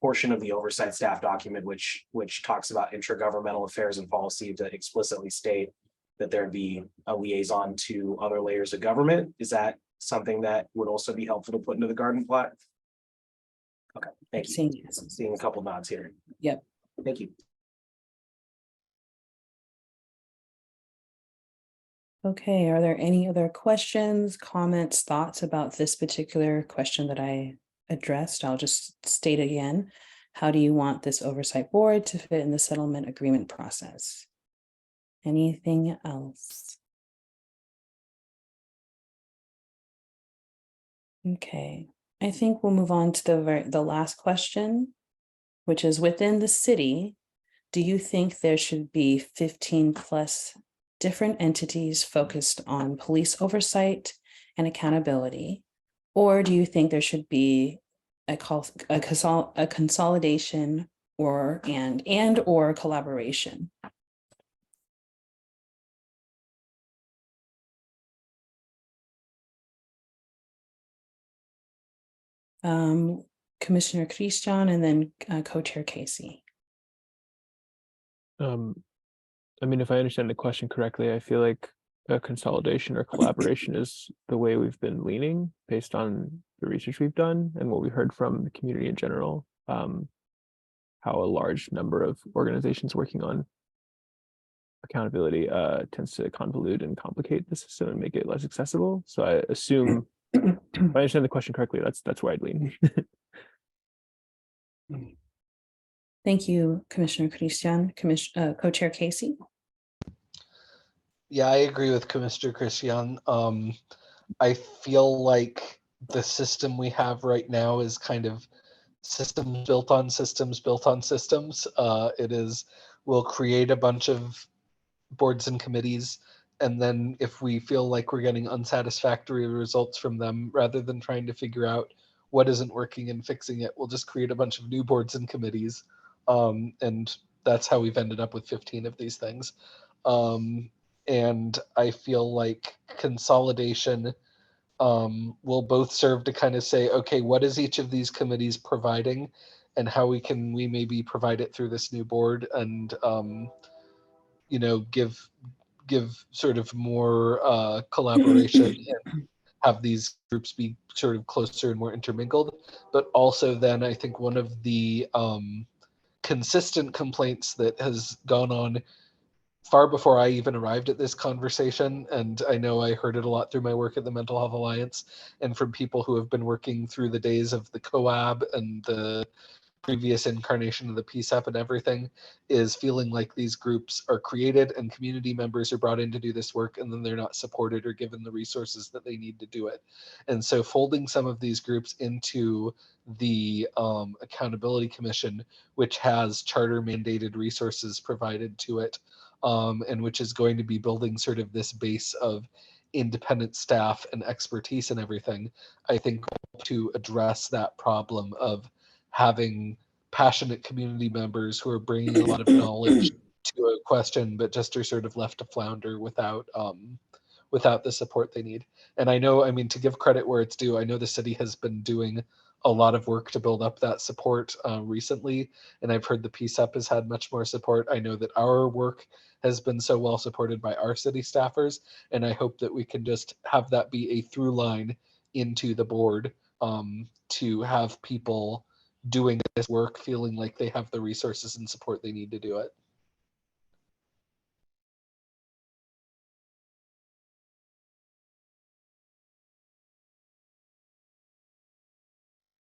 portion of the oversight staff document, which talks about intragovernmental affairs and policy, to explicitly state that there'd be a liaison to other layers of government. Is that something that would also be helpful to put into the garden plot? Okay, thank you. Seeing a couple nods here. Yep. Thank you. Okay, are there any other questions, comments, thoughts about this particular question that I addressed? I'll just state again. How do you want this oversight board to fit in the settlement agreement process? Anything else? Okay, I think we'll move on to the last question, which is, within the city, do you think there should be 15 plus different entities focused on police oversight and accountability? Or do you think there should be a consolidation or collaboration? Commissioner Christian, and then Co-Chair Casey. I mean, if I understand the question correctly, I feel like a consolidation or collaboration is the way we've been leaning based on the research we've done and what we heard from the community in general. How a large number of organizations working on accountability tends to convolute and complicate the system and make it less accessible. So I assume, if I understand the question correctly, that's where I'd lean. Thank you, Commissioner Christian. Co-Chair Casey. Yeah, I agree with Commissioner Christian. I feel like the system we have right now is kind of systems built on systems built on systems. We'll create a bunch of boards and committees, and then if we feel like we're getting unsatisfactory results from them, rather than trying to figure out what isn't working and fixing it, we'll just create a bunch of new boards and committees. And that's how we've ended up with 15 of these things. And I feel like consolidation will both serve to kind of say, okay, what is each of these committees providing, and how we maybe provide it through this new board, and give sort of more collaboration and have these groups be sort of closer and more intermingled. But also then I think one of the consistent complaints that has gone on far before I even arrived at this conversation, and I know I heard it a lot through my work at the Mental Health Alliance and from people who have been working through the days of the COAB and the previous incarnation of the PSAP and everything, is feeling like these groups are created and community members are brought in to do this work, and then they're not supported or given the resources that they need to do it. And so folding some of these groups into the Accountability Commission, which has charter mandated resources provided to it, and which is going to be building sort of this base of independent staff and expertise and everything, I think to address that problem of having passionate community members who are bringing a lot of knowledge to a question, but just are sort of left to flounder without the support they need. And I know, I mean, to give credit where it's due, I know the city has been doing a lot of work to build up that support recently, and I've heard the PSAP has had much more support. I know that our work has been so well supported by our city staffers, and I hope that we can just have that be a through line into the board, to have people doing this work feeling like they have the resources and support they need to do it.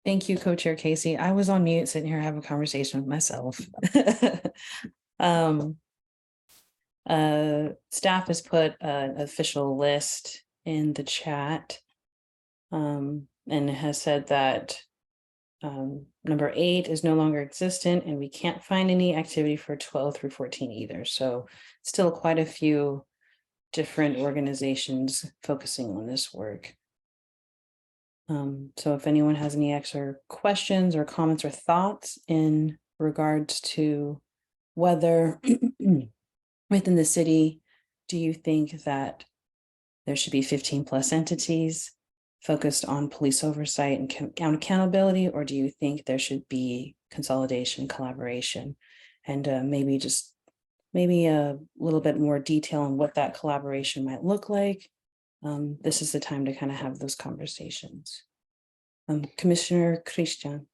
Thank you, Co-Chair Casey. I was on mute sitting here having a conversation with myself. Staff has put an official list in the chat, and has said that number 8 is no longer existent, and we can't find any activity for 12 through 14 either. So still quite a few different organizations focusing on this work. So if anyone has any extra questions or comments or thoughts in regards to whether within the city, do you think that there should be 15 plus entities focused on police oversight and accountability, or do you think there should be consolidation, collaboration, and maybe a little bit more detail on what that collaboration might look like? This is the time to kind of have those conversations. Commissioner Christian.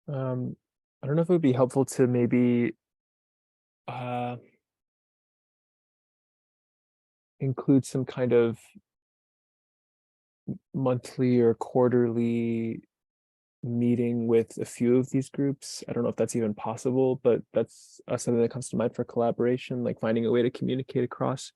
I don't know if it would be helpful to maybe include some kind of monthly or quarterly meeting with a few of these groups. I don't know if that's even possible, but that's something that comes to mind for collaboration, like finding a way to communicate across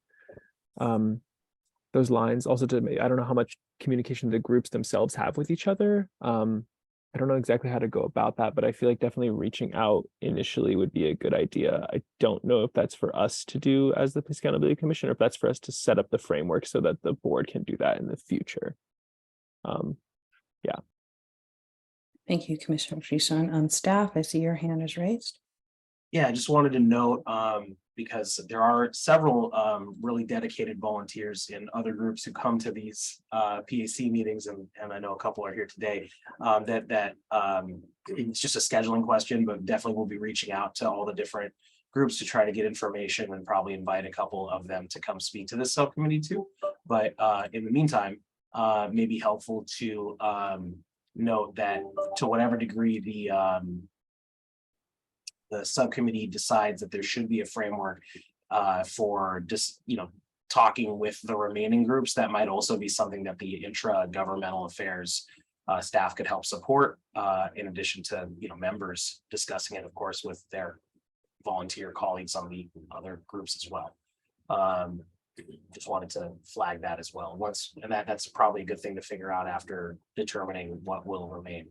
those lines. Also, I don't know how much communication the groups themselves have with each other. I don't know exactly how to go about that, but I feel like definitely reaching out initially would be a good idea. I don't know if that's for us to do as the Police Accountability Commission, or if that's for us to set up the framework so that the board can do that in the future. Yeah. Thank you, Commissioner Christian. Staff, I see your hand is raised. Yeah, I just wanted to note, because there are several really dedicated volunteers in other groups who come to these PAC meetings, and I know a couple are here today, that it's just a scheduling question, but definitely we'll be reaching out to all the different groups to try to get information and probably invite a couple of them to come speak to this subcommittee too. But in the meantime, may be helpful to note that to whatever degree the subcommittee decides that there should be a framework for just, talking with the remaining groups, that might also be something that the intra-governmental affairs staff could help support, in addition to, members discussing it, of course, with their volunteer colleagues on the other groups as well. Just wanted to flag that as well. And that's probably a good thing to figure out after determining what will remain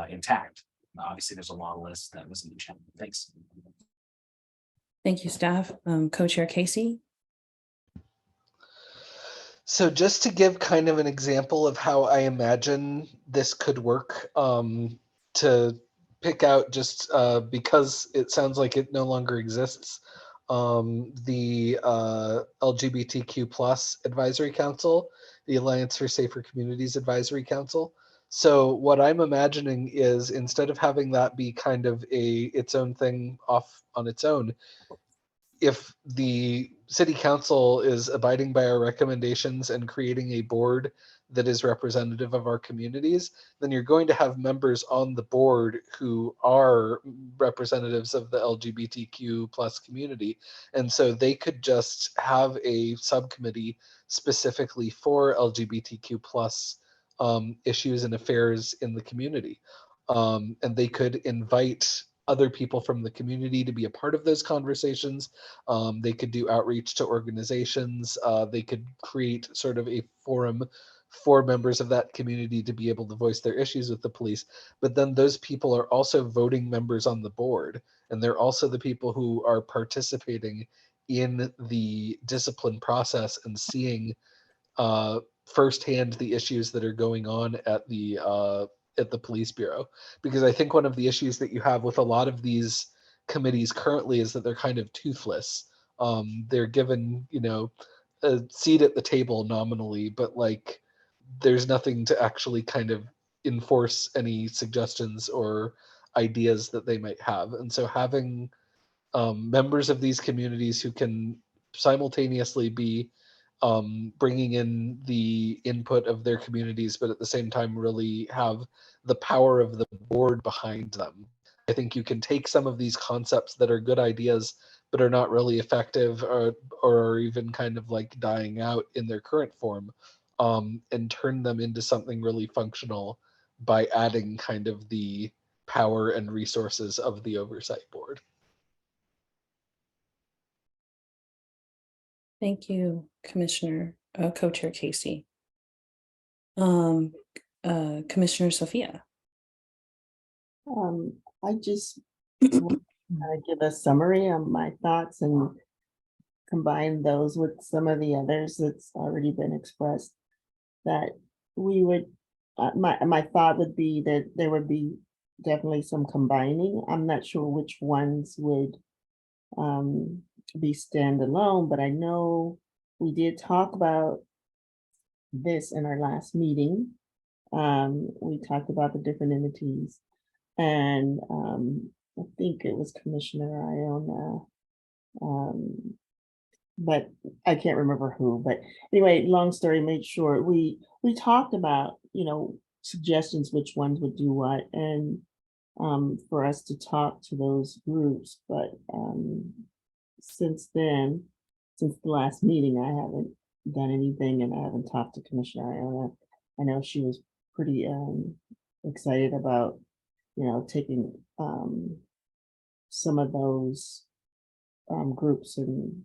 intact. Obviously, there's a long list that was in the chat. Thanks. Thank you, staff. Co-Chair Casey. So just to give kind of an example of how I imagine this could work, to pick out just because it sounds like it no longer exists, the LGBTQ plus advisory council, the Alliance for Safer Communities Advisory Council. So what I'm imagining is, instead of having that be kind of its own thing off on its own, if the city council is abiding by our recommendations and creating a board that is representative of our communities, then you're going to have members on the board who are representatives of the LGBTQ plus community. And so they could just have a subcommittee specifically for LGBTQ plus issues and affairs in the community. And they could invite other people from the community to be a part of those conversations. They could do outreach to organizations. They could create sort of a forum for members of that community to be able to voice their issues with the police. But then those people are also voting members on the board, and they're also the people who are participating in the discipline process and seeing firsthand the issues that are going on at the police bureau. Because I think one of the issues that you have with a lot of these committees currently is that they're kind of toothless. They're given, a seat at the table nominally, but like there's nothing to actually kind of enforce any suggestions or ideas that they might have. And so having members of these communities who can simultaneously be bringing in the input of their communities, but at the same time really have the power of the board behind them. I think you can take some of these concepts that are good ideas, but are not really effective or even kind of like dying out in their current form, and turn them into something really functional by adding kind of the power and resources of the oversight board. Thank you, Commissioner, Co-Chair Casey. Commissioner Sophia. I just want to give a summary of my thoughts and combine those with some of the others that's already been expressed. That we would, my thought would be that there would be definitely some combining. I'm not sure which ones would be standalone, but I know we did talk about this in our last meeting. We talked about the different entities, and I think it was Commissioner Iona, but I can't remember who. But anyway, long story made short, we talked about, suggestions, which ones would do what, and for us to talk to those groups. But since then, since the last meeting, I haven't done anything, and I haven't talked to Commissioner Iona. I know she was pretty excited about, taking some of those groups and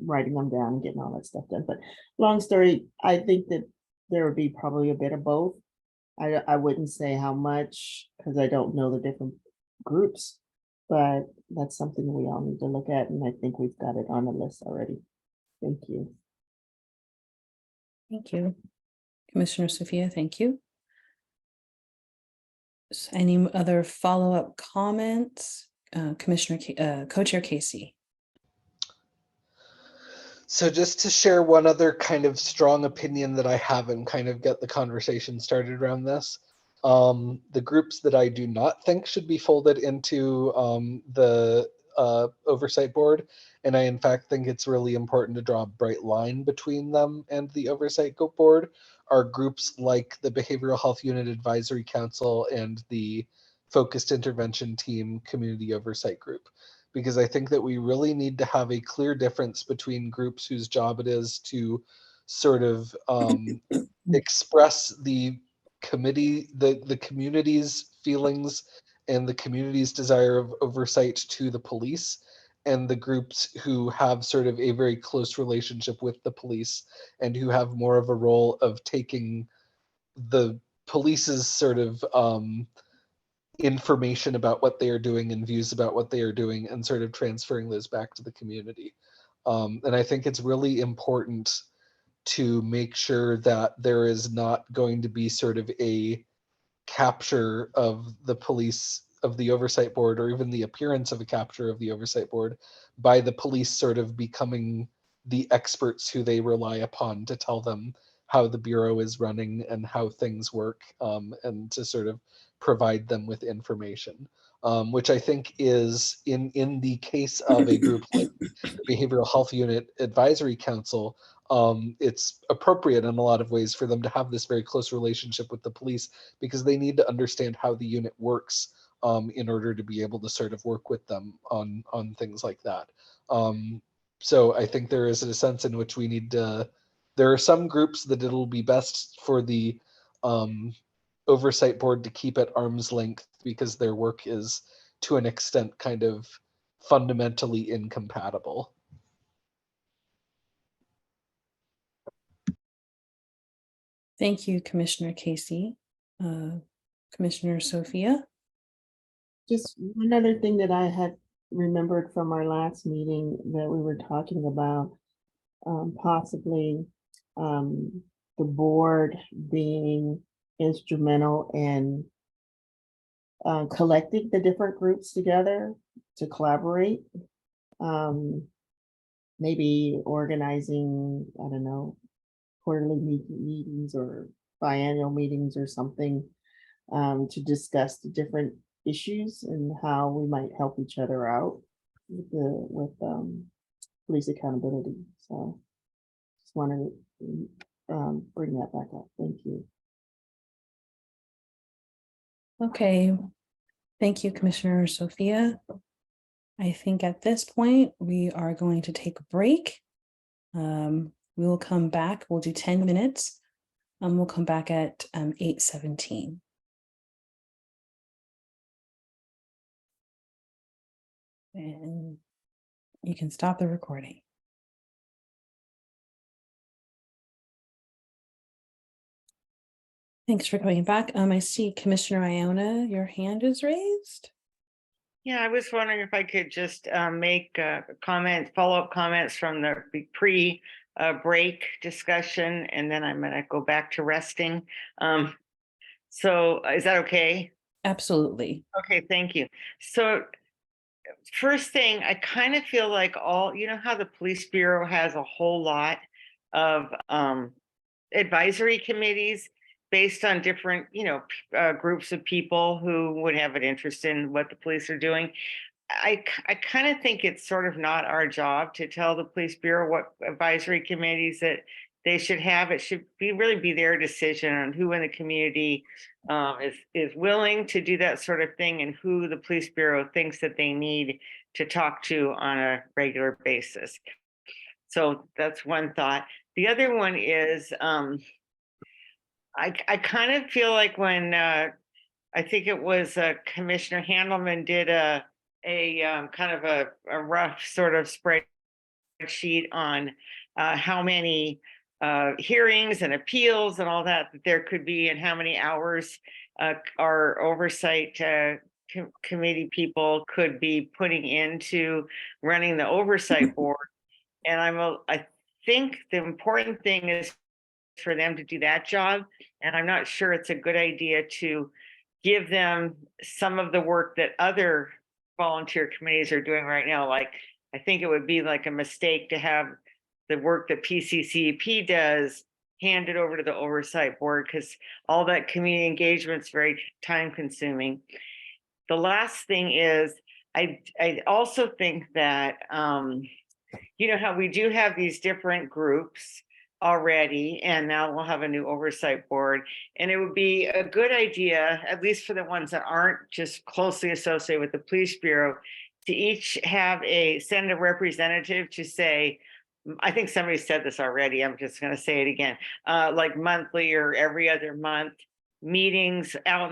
writing them down and getting all that stuff done. But long story, I think that there would be probably a bit of both. I wouldn't say how much, because I don't know the different groups, but that's something we all need to look at, and I think we've got it on the list already. Thank you. Thank you. Commissioner Sophia, thank you. Any other follow-up comments? Commissioner, Co-Chair Casey. So just to share one other kind of strong opinion that I have and kind of get the conversation started around this, the groups that I do not think should be folded into the Oversight Board. And I, in fact, think it's really important to draw a bright line between them and the Oversight Board, are groups like the Behavioral Health Unit Advisory Council and the Focused Intervention Team Community Oversight Group. Because I think that we really need to have a clear difference between groups whose job it is to sort of express the community's feelings and the community's desire of oversight to the police, and the groups who have sort of a very close relationship with the police and who have more of a role of taking the police's sort of information about what they are doing and views about what they are doing and sort of transferring those back to the community. And I think it's really important to make sure that there is not going to be sort of a capture of the police, of the Oversight Board, or even the appearance of a capture of the Oversight Board by the police sort of becoming the experts who they rely upon to tell them how the Bureau is running and how things work, and to sort of provide them with information, which I think is in the case of a group like Behavioral Health Unit Advisory Council, it's appropriate in a lot of ways for them to have this very close relationship with the police, because they need to understand how the unit works in order to be able to sort of work with them on things like that. So I think there is a sense in which we need to, there are some groups that it'll be best for the Oversight Board to keep at arm's length because their work is to an extent kind of fundamentally incompatible. Thank you, Commissioner Casey. Commissioner Sophia? Just one other thing that I had remembered from our last meeting that we were talking about, possibly the board being instrumental in collecting the different groups together to collaborate. Maybe organizing, I don't know, quarterly meetings or biannual meetings or something, to discuss the different issues and how we might help each other out with police accountability. So just wanted to bring that back up. Thank you. Okay, thank you, Commissioner Sophia. I think at this point, we are going to take a break. We will come back, we'll do 10 minutes. We'll come back at 8:17. And you can stop the recording. Thanks for coming back. I see Commissioner Iona, your hand is raised. Yeah, I was wondering if I could just make follow-up comments from the pre-break discussion, and then I'm going to go back to resting. So is that okay? Absolutely. Okay, thank you. So first thing, I kind of feel like you know how the Police Bureau has a whole lot of advisory committees based on different, groups of people who would have an interest in what the police are doing. I kind of think it's sort of not our job to tell the Police Bureau what advisory committees that they should have. It should really be their decision on who in the community is willing to do that sort of thing and who the Police Bureau thinks that they need to talk to on a regular basis. So that's one thought. The other one is I kind of feel like when I think it was Commissioner Handelman did a kind of a rough sort of spreadsheet on how many hearings and appeals and all that there could be, and how many hours our oversight committee people could be putting into running the oversight board. And I think the important thing is for them to do that job. And I'm not sure it's a good idea to give them some of the work that other volunteer committees are doing right now. Like, I think it would be like a mistake to have the work that PCCEP does handed over to the oversight board, because all that community engagement is very time consuming. The last thing is, I also think that, you know how we do have these different groups already, and now we'll have a new oversight board. And it would be a good idea, at least for the ones that aren't just closely associated with the police bureau, to each send a representative to say, I think somebody said this already, I'm just gonna say it again, like monthly or every other month meetings out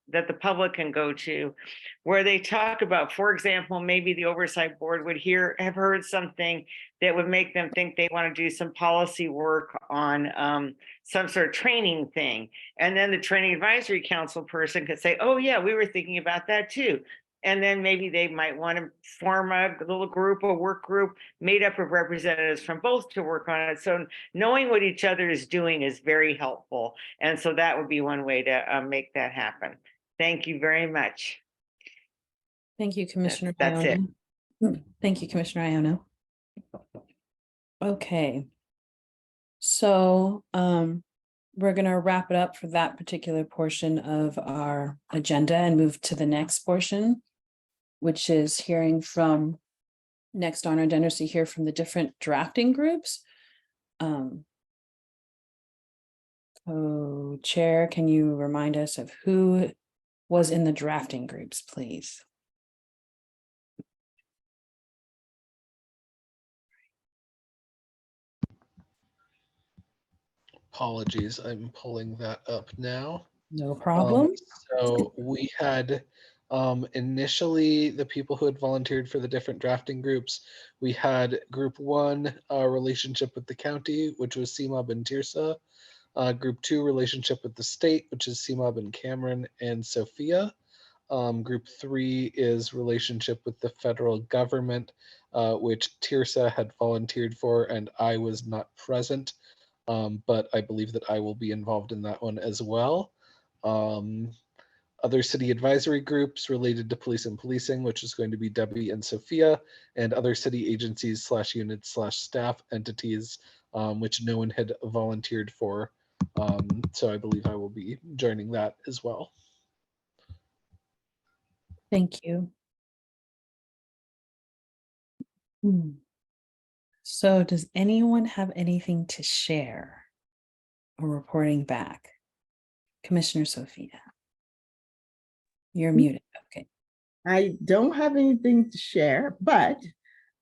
that the public can go to, where they talk about, for example, maybe the oversight board would have heard something that would make them think they want to do some policy work on some sort of training thing. And then the training advisory council person could say, oh yeah, we were thinking about that too. And then maybe they might want to form a little group, a work group made up of representatives from both to work on it. So knowing what each other is doing is very helpful. And so that would be one way to make that happen. Thank you very much. Thank you, Commissioner. That's it. Iono. Thank you, Commissioner Iono. Okay. So we're going to wrap it up for that particular portion of our agenda and move to the next portion, which is hearing from, next on our agenda is to hear from the different drafting groups. So Chair, can you remind us of who was in the drafting groups, please? Apologies, I'm pulling that up now. No problem. So we had initially the people who had volunteered for the different drafting groups. We had group 1, relationship with the county, which was CMOB and Tirsa. Group 2, relationship with the state, which is CMOB and Cameron and Sophia. Group 3 is relationship with the federal government, which Tirsa had volunteered for and I was not present. But I believe that I will be involved in that one as well. Other city advisory groups related to police and policing, which is going to be Debbie and Sophia, and other city agencies / units / staff entities, which no one had volunteered for. So I believe I will be joining that as well. Thank you. So does anyone have anything to share or reporting back? Commissioner Sophia. You're muted. Okay. I don't have anything to share, but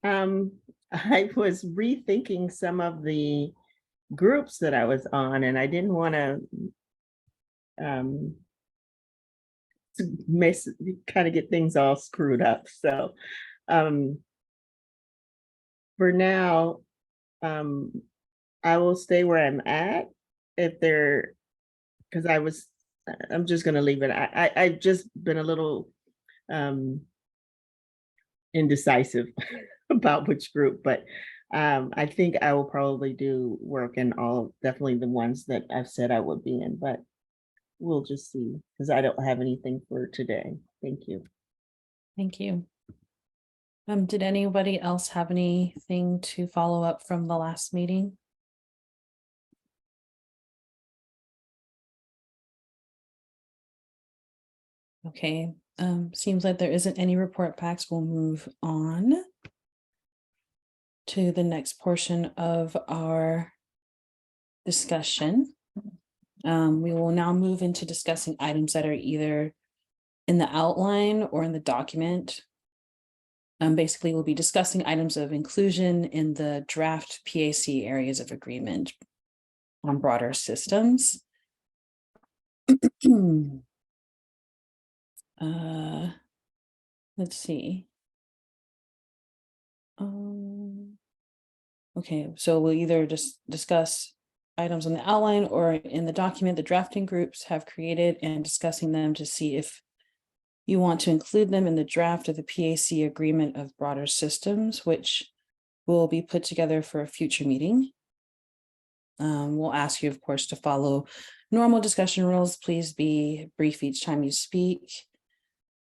I was rethinking some of the groups that I was on, and I didn't want to kind of get things all screwed up. So for now, I will stay where I'm at. Because I'm just going to leave it. I've just been a little indecisive about which group, but I think I will probably do work in definitely the ones that I've said I would be in, but we'll just see, because I don't have anything for today. Thank you. Thank you. Did anybody else have anything to follow up from the last meeting? Okay, seems like there isn't any report packs. We'll move on to the next portion of our discussion. We will now move into discussing items that are either in the outline or in the document. Basically, we'll be discussing items of inclusion in the draft PAC areas of agreement on broader systems. Let's see. Okay, so we'll either just discuss items on the outline or in the document the drafting groups have created and discussing them to see if you want to include them in the draft of the PAC agreement of broader systems, which will be put together for a future meeting. We'll ask you, of course, to follow normal discussion rules. Please be brief each time you speak.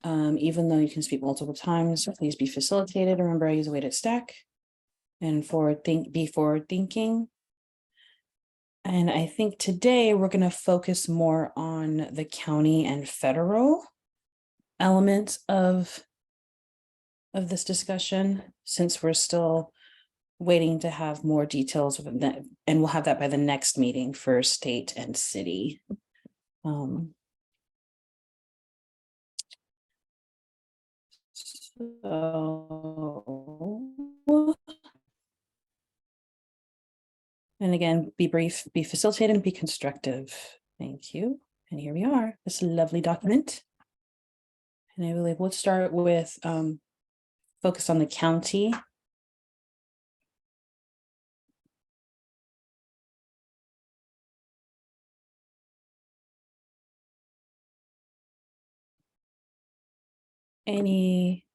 Even though you can speak multiple times, please be facilitated. Remember, I use a weighted stack and be forward thinking. And I think today we're going to focus more on the county and federal elements of of this discussion, since we're still waiting to have more details of that, and we'll have that by the next meeting for state and city. And again, be brief, be facilitated, and be constructive. Thank you. And here we are, this lovely document. And I believe we'll start with focus on the county. Any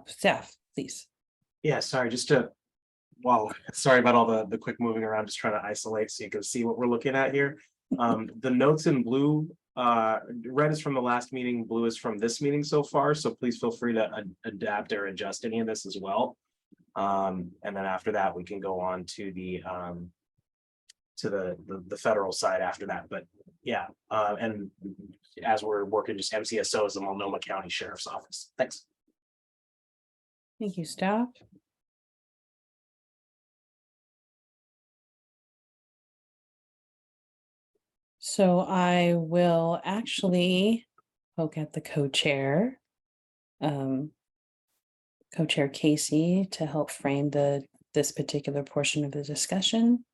staff, please. Yeah, sorry, just to, wow, sorry about all the quick moving around, just trying to isolate so you can see what we're looking at here. The notes in blue, red is from the last meeting, blue is from this meeting so far, so please feel free to adapt or adjust any of this as well. And then after that, we can go on to the federal side after that. But yeah, and as we're working, just MCSO is the Multnomah County Sheriff's Office. Thanks. Thank you, staff. So I will actually poke at the co-chair, co-chair Casey, to help frame this particular portion of the discussion.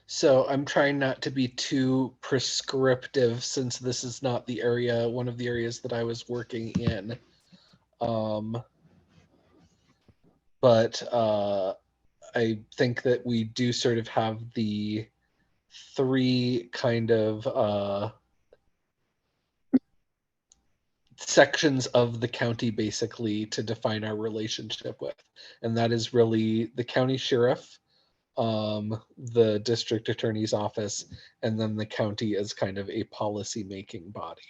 So I'm trying not to be too prescriptive since this is not the area, one of the areas that I was working in. But I think that we do sort of have the three kind of sections of the county basically to define our relationship with. And that is really the county sheriff, the district attorney's office, and then the county as kind of a policy making body.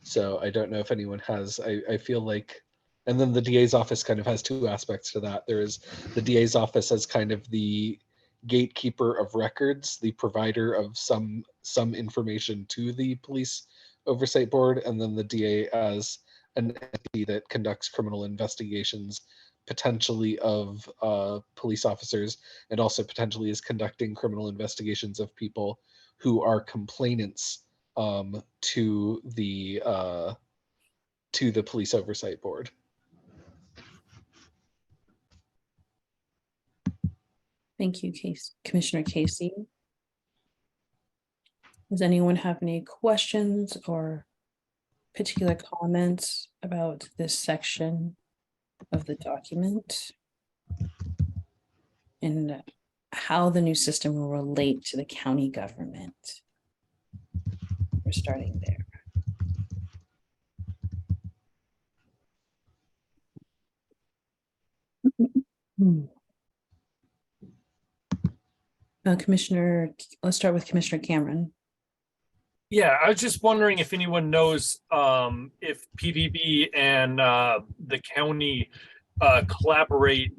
So I don't know if anyone has, I feel like, and then the DA's office kind of has two aspects to that. There is the DA's office as kind of the gatekeeper of records, the provider of some information to the police oversight board, and then the DA as an entity that conducts criminal investigations, potentially of police officers, and also potentially is conducting criminal investigations of people who are complainants to the police oversight board. Thank you, Commissioner Casey. Does anyone have any questions or particular comments about this section of the document and how the new system will relate to the county government? We're starting there. Commissioner, let's start with Commissioner Cameron. Yeah, I was just wondering if anyone knows if PDB and the county collaborate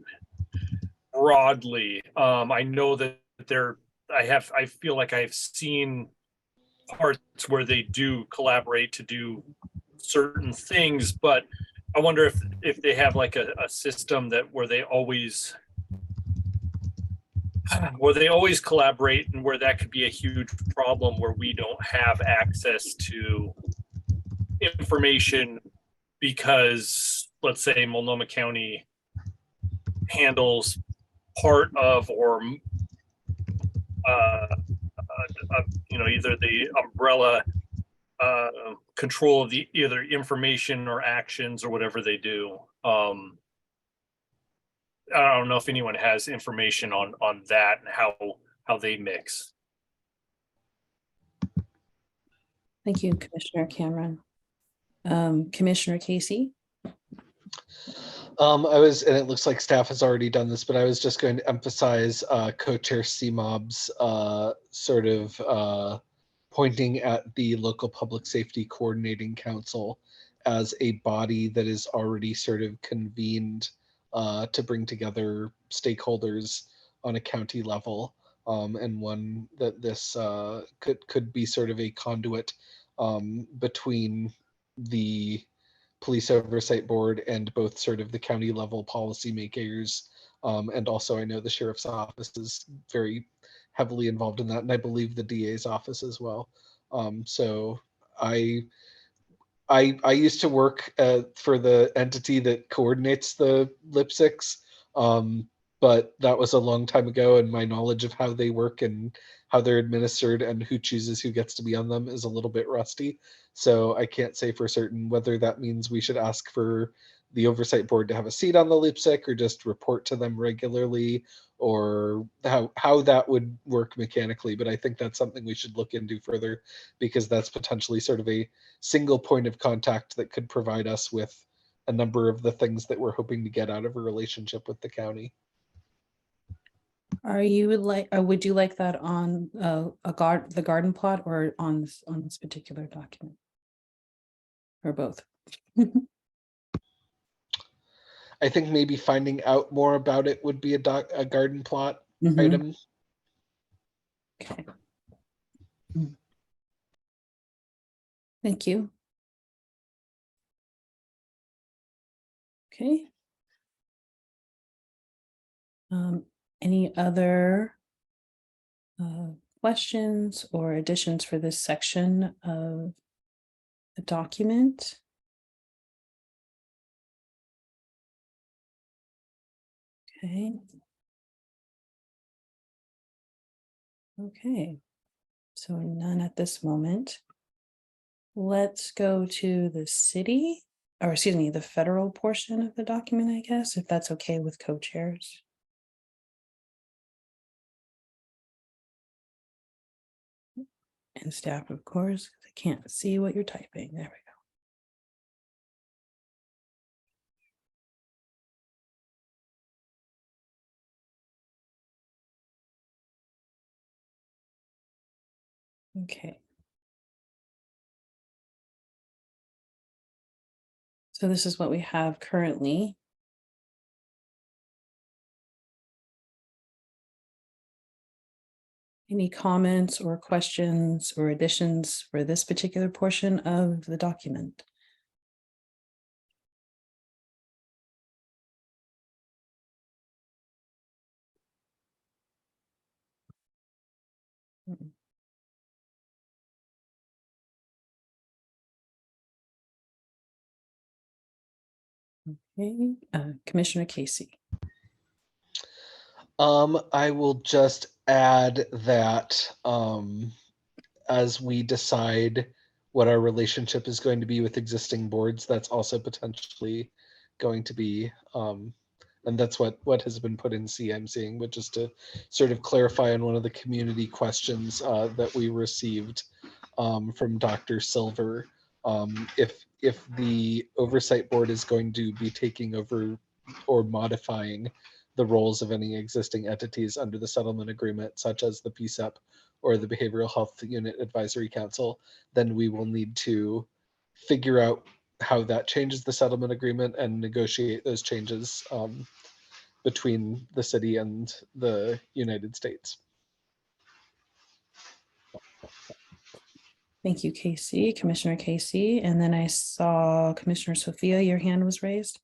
broadly. I know that I feel like I've seen parts where they do collaborate to do certain things, but I wonder if they have like a system where they always collaborate, and where that could be a huge problem where we don't have access to information because, let's say, Multnomah County handles part of or either the umbrella control of the either information or actions or whatever they do. I don't know if anyone has information on that and how they mix. Thank you, Commissioner Cameron. Commissioner Casey. And it looks like staff has already done this, but I was just going to emphasize co-chair CMOB's sort of pointing at the local public safety coordinating council as a body that is already sort of convened to bring together stakeholders on a county level. and one that this could be sort of a conduit between the police oversight board and both sort of the county level policymakers. And also I know the sheriff's office is very heavily involved in that, and I believe the DA's office as well. So I I used to work for the entity that coordinates the lipsticks, but that was a long time ago, and my knowledge of how they work and how they're administered and who chooses who gets to be on them is a little bit rusty. So I can't say for certain whether that means we should ask for the oversight board to have a seat on the lipstick or just report to them regularly, or how that would work mechanically. But I think that's something we should look into further, because that's potentially sort of a single point of contact that could provide us with a number of the things that we're hoping to get out of a relationship with the county. Are you like, or would you like that on the garden plot or on this particular document? Or both? I think maybe finding out more about it would be a garden plot Mhm. item. Okay. Thank you. Okay. Any other questions or additions for this section of the document? Okay. Okay. So none at this moment. Let's go to the city, or excuse me, the federal portion of the document, I guess, if that's okay with co-chairs. And staff, of course, 'cause I can't see what you're typing. There we go. Okay. So this is what we have currently. Any comments or questions or additions for this particular portion of the document? Okay, Commissioner Casey. I will just add that as we decide what our relationship is going to be with existing boards, that's also potentially going to be, and that's what has been put in C, I'm seeing, but just to sort of clarify on one of the community questions that we received from Dr. Silver, if the oversight board is going to be taking over or modifying the roles of any existing entities under the settlement agreement, such as the PSEP or the Behavioral Health Unit Advisory Council, then we will need to figure out how that changes the settlement agreement and negotiate those changes between the city and the United States. Thank you, Casey, Commissioner Casey. And then I saw Commissioner Sophia, your hand was raised.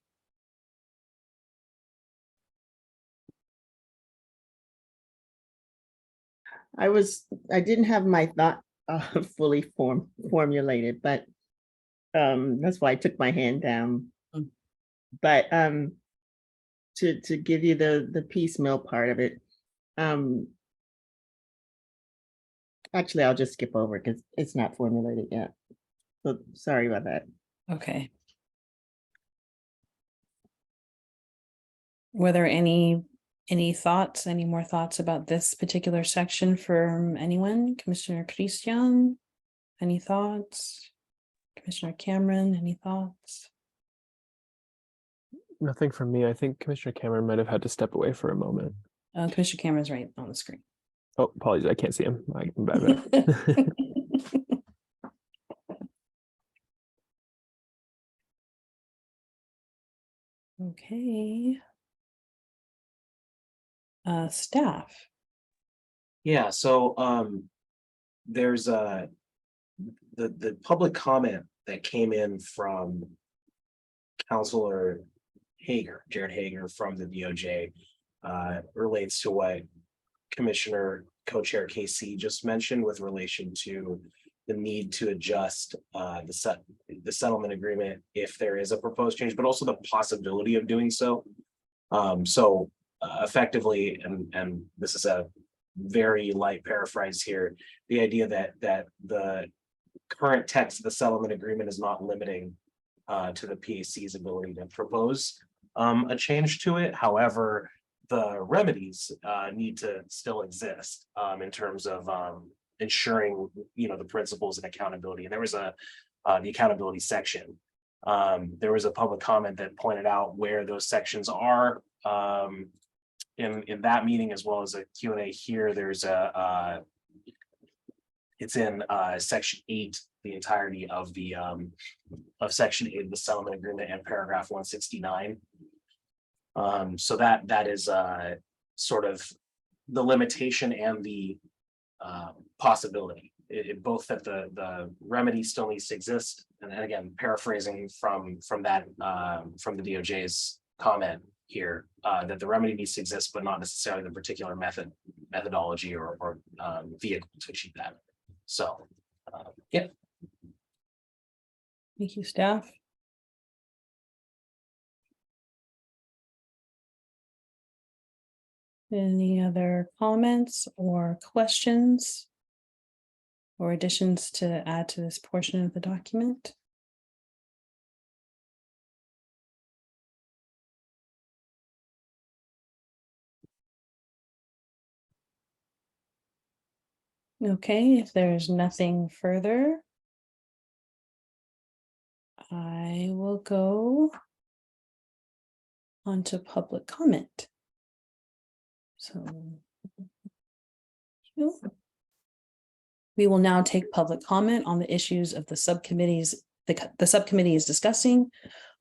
I didn't have my thought fully formulated, but that's why I took my hand down. Mm. But to give you the piecemeal part of it, actually I'll just skip over because it's not formulated yet. So sorry about that. Okay. Were there any thoughts, any more thoughts about this particular section from anyone? Commissioner Christian, any thoughts? Commissioner Cameron, any thoughts? Nothing from me. I think Commissioner Cameron might have had to step away for a moment. Commissioner Cameron's right on the screen. Oh, apologies. I can't see him. I'm bad. Okay. Staff. Yeah, so there's the public comment that came in from Counselor Jared Hager from the DOJ relates to what Commissioner Co-Chair KC just mentioned with relation to the need to adjust the settlement agreement if there is a proposed change, but also the possibility of doing so. Effectively, and this is a very light paraphrase here, the idea that the current text of the settlement agreement is not limiting to the PAC's ability to propose a change to it. However, the remedies need to still exist in terms of ensuring, the principles and accountability. And there was the accountability section. There was a public comment that pointed out where those sections are in that meeting, as well as a Q&A here. There's it's in section 8, the entirety of the of section 8 of the settlement agreement and paragraph 169. So that is sort of the limitation and the possibility. Both that the remedy still needs to exist, and then again, paraphrasing from that from the DOJ's comment here, that the remedy needs to exist, but not necessarily the particular methodology or vehicle to achieve that. So, yeah. Thank you, staff. Any other comments or questions or additions to add to this portion of the document? Okay, if there's nothing further, I will go on to public comment. So we will now take public comment on the issues of the subcommittees the subcommittee is discussing,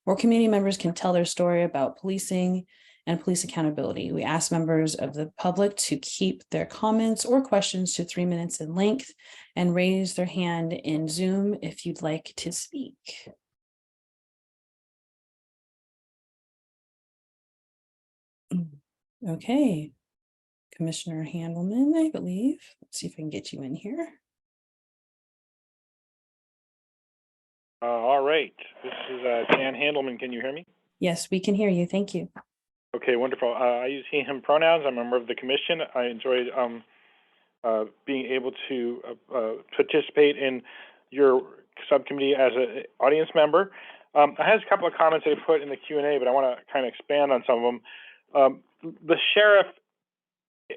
or community members can tell their story about policing and police accountability. We ask members of the public to keep their comments or questions to 3 minutes in length and raise their hand in Zoom if you'd like to speak. Okay, Commissioner Handelman, I believe. Let's see if I can get you in here. All right, this is Dan Handelman. Can you hear me? Yes, we can hear you. Thank you. Okay, wonderful. I use he, him pronouns. I'm a member of the commission. I enjoyed being able to participate in your subcommittee as an audience member. I had a couple of comments I put in the Q&A, but I want to kind of expand on some of them. The sheriff,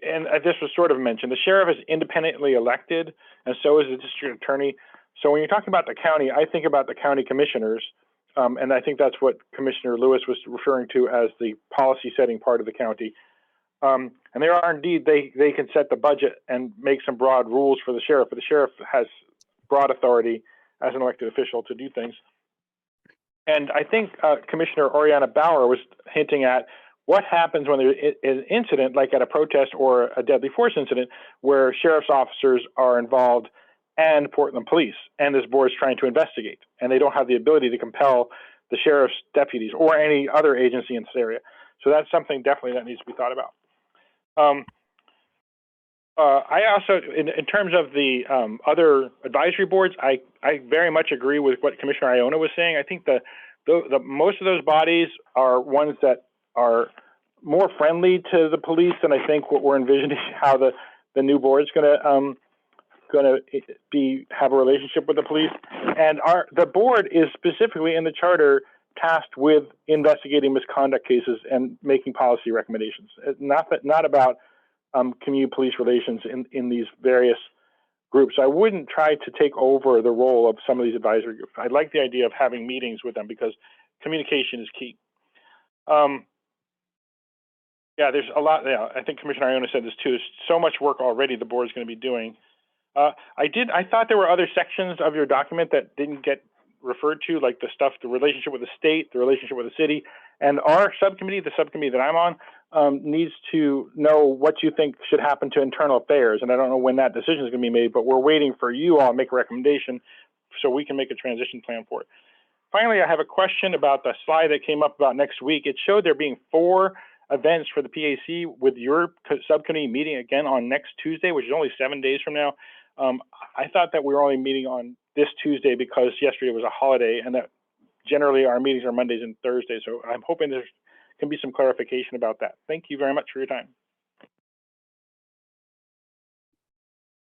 and this was sort of mentioned, the sheriff is independently elected, and so is the district attorney. So when you're talking about the county, I think about the county commissioners, and I think that's what Commissioner Lewis was referring to as the policy setting part of the county. And there are indeed, they can set the budget and make some broad rules for the sheriff, but the sheriff has broad authority as an elected official to do things. And I think Commissioner Oriana Bauer was hinting at what happens when there is an incident, like at a protest or a deadly force incident, where sheriff's officers are involved and Portland Police, and this board is trying to investigate, and they don't have the ability to compel the sheriff's deputies or any other agency in this area. So that's something definitely that needs to be thought about. I also, in terms of the other advisory boards, I very much agree with what Commissioner Iona was saying. I think the most of those bodies are ones that are more friendly to the police than I think what we're envisioning how the new board is going to have a relationship with the police. And the board is specifically in the charter tasked with investigating misconduct cases and making policy recommendations. Not about community police relations in these various groups. I wouldn't try to take over the role of some of these advisory groups. I like the idea of having meetings with them because communication is key. Yeah, there's a lot. Yeah, I think Commissioner Iona said this too. There's so much work already the board is going to be doing. I thought there were other sections of your document that didn't get referred to, like the relationship with the state, the relationship with the city, And our subcommittee, the subcommittee that I'm on, needs to know what you think should happen to internal affairs. And I don't know when that decision is going to be made, but we're waiting for you all to make a recommendation so we can make a transition plan for it. Finally, I have a question about the slide that came up about next week. It showed there being 4 events for the PAC with your subcommittee meeting again on next Tuesday, which is only 7 days from now. I thought that we were only meeting on this Tuesday because yesterday was a holiday, and that generally our meetings are Mondays and Thursdays. So I'm hoping there can be some clarification about that. Thank you very much for your time.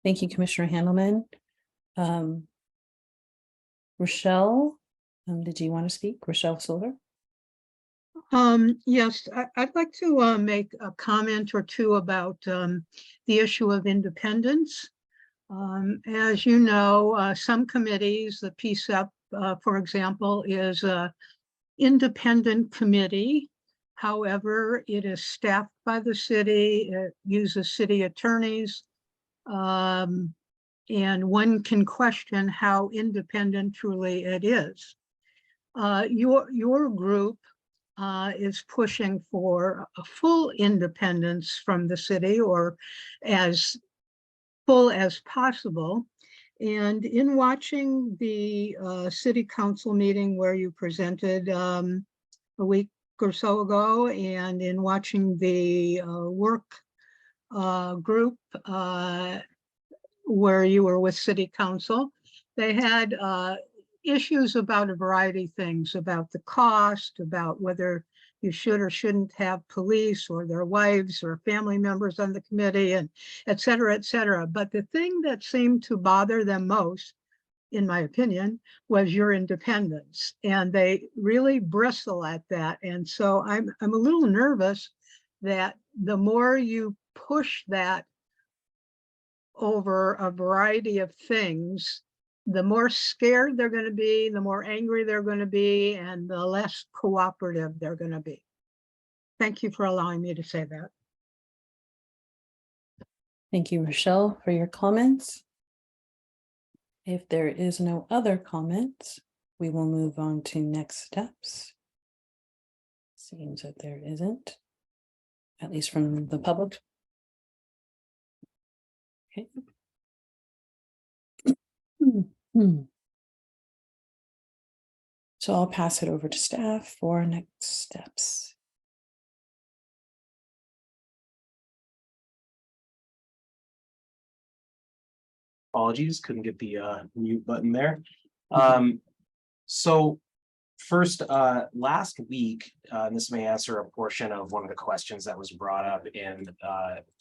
Thank you, Commissioner Handelman. Rochelle, did you want to speak? Rochelle Silver? Yes, I'd like to make a comment or two about the issue of independence. As you know, some committees, the PSEP, for example, is an independent committee. However, it is staffed by the city, it uses city attorneys, and one can question how independent truly it is. Your group is pushing for a full independence from the city, or as full as possible. And in watching the city council meeting where you presented a week or so ago, and in watching the work group where you were with city council, they had issues about a variety of things, about the cost, about whether you should or shouldn't have police or their wives or family members on the committee, and et cetera, et cetera. But the thing that seemed to bother them most, in my opinion, was your independence. And they really bristle at that. And so I'm a little nervous that the more you push that over a variety of things, the more scared they're going to be, the more angry they're going to be, and the less cooperative they're going to be. Thank you for allowing me to say that. Thank you, Rochelle, for your comments. If there is no other comments, we will move on to next steps. Seems that there isn't, at least from the public. Okay. So I'll pass it over to staff for next steps. Apologies, couldn't get the mute button there. So first, last week, and this may answer a portion of one of the questions that was brought up in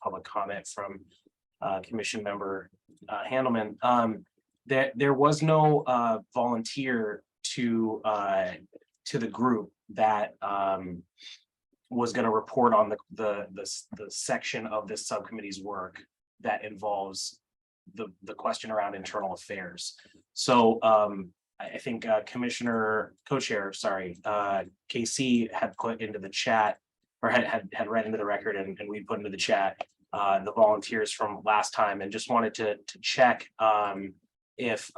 public comment from Commission member Handelman. There was no volunteer to the group that was going to report on the section of this subcommittee's work that involves the question around internal affairs. So I think Commissioner Co-Chair, sorry, KC had put into the chat, or had read into the record, and we put into the chat the volunteers from last time, and just wanted to check if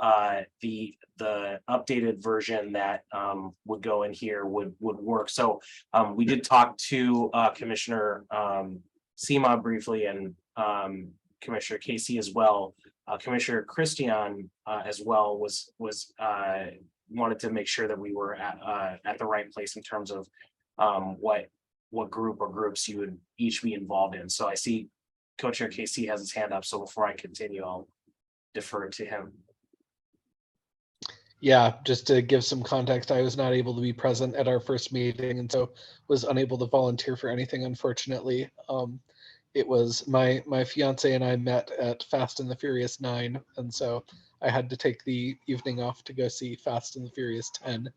the updated version that would go in here would work. So we did talk to Commissioner Sima briefly, and Commissioner Casey as well. Commissioner Christian as well was wanted to make sure that we were at the right place in terms of what group or groups you would each be involved in. So I see Co-Chair Casey has his hand up. So before I continue, I'll defer to him. Yeah, just to give some context, I was not able to be present at our first meeting, and so was unable to volunteer for anything, unfortunately. It was my fiance and I met at Fast and the Furious 9, and so I had to take the evening off to go see Fast and the Furious 10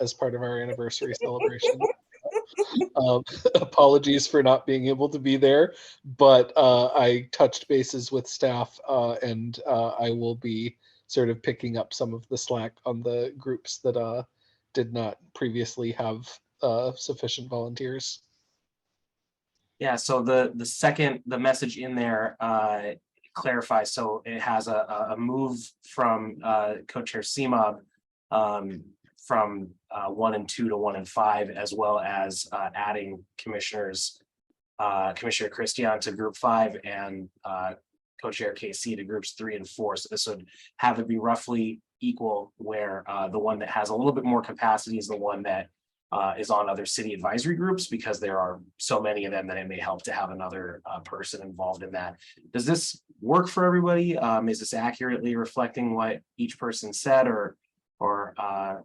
as part of our anniversary celebration. Apologies for not being able to be there, but I touched bases with staff, and I will be sort of picking up some of the slack on the groups that did not previously have sufficient volunteers. Yeah, so the message in there clarifies, so it has a move from Co-Chair Sima from 1 and 2 to 1 and 5, as well as adding commissioners, Commissioner Christian to group 5 and co-chair KC to groups 3 and 4. So this would have it be roughly equal, where the one that has a little bit more capacity is the one that is on other city advisory groups, because there are so many of them that it may help to have another person involved in that. Does this work for everybody? Is this accurately reflecting what each person said or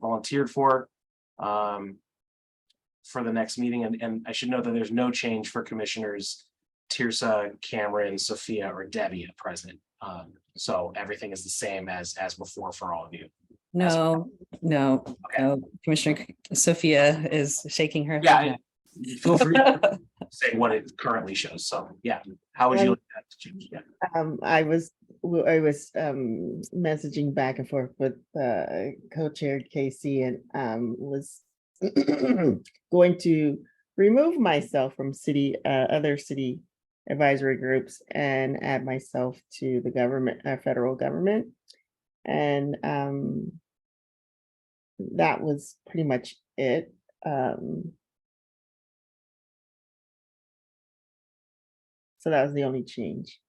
volunteered for the next meeting? And I should note that there's no change for commissioners Tirsa, Cameron, Sophia, or Debbie at present. So everything is the same as before for all of you. No, Commissioner Sophia is shaking her Yeah, head. feel free to say what it currently shows. So yeah, how would you like that to change? Yeah. I was messaging back and forth with co-chair Casey, and was going to remove myself from other city advisory groups and add myself to the government, federal government. And that was pretty much it. So that was the only change.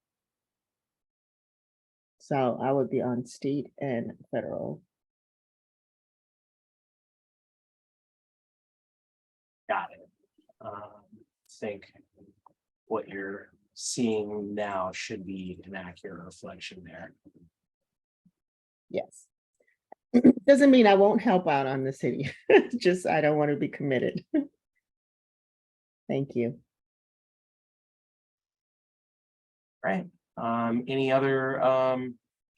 So I would be on state and federal. Got it. I think what you're seeing now should be an accurate reflection there. Yes. Doesn't mean I won't help out on the city. Just I don't want to be committed. Thank you. Right. Any other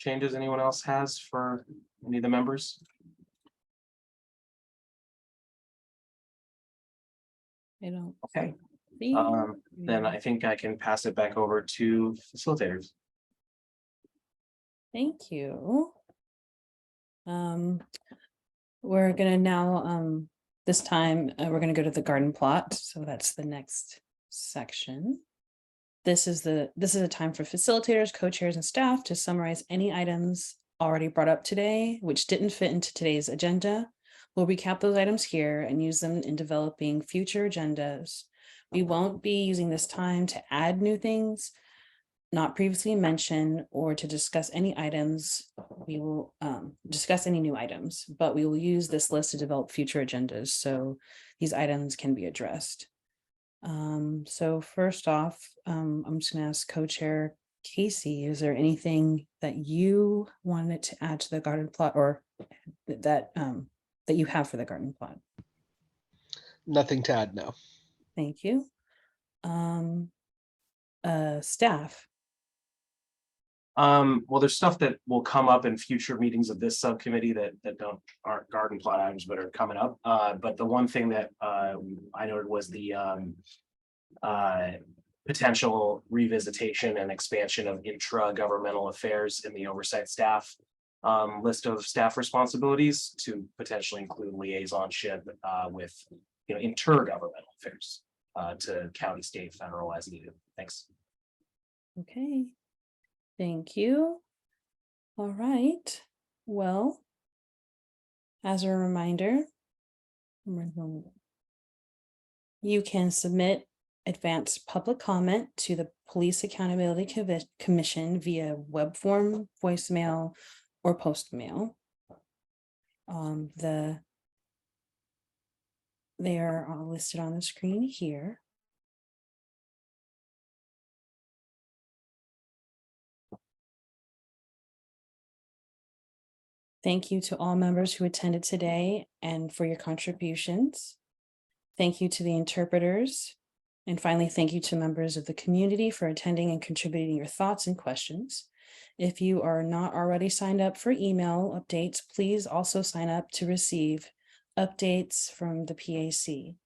changes anyone else has for any of the members? I don't. Okay. see. Then I think I can pass it back over to facilitators. Thank you. We're gonna now, this time, we're gonna go to the garden plot. So that's the next section. This is a time for facilitators, co-chairs, and staff to summarize any items already brought up today, which didn't fit into today's agenda. We'll recap those items here and use them in developing future agendas. We won't be using this time to add new things not previously mentioned or to discuss any items. We will discuss any new items, but we will use this list to develop future agendas so these items can be addressed. So first off, I'm just gonna ask co-chair Casey, is there anything that you wanted to add to the garden plot, or that you have for the garden plot? Nothing to add now. Thank you. Staff. Well, there's stuff that will come up in future meetings of this subcommittee that aren't garden plot items, but are coming up. But the one thing that I noted was the potential revisitation and expansion of intra-governmental affairs in the oversight staff list of staff responsibilities to potentially include liaisonship with intergovernmental affairs to county, state, federal as needed. Thanks. Okay. Thank you. All right. Well, as a reminder, you can submit advanced public comment to the Police Accountability Commission via web form, voicemail, or post mail. They are all listed on the screen here. Thank you to all members who attended today and for your contributions. Thank you to the interpreters. And finally, thank you to members of the community for attending and contributing your thoughts and questions. If you are not already signed up for email updates, please also sign up to receive updates from the PAC.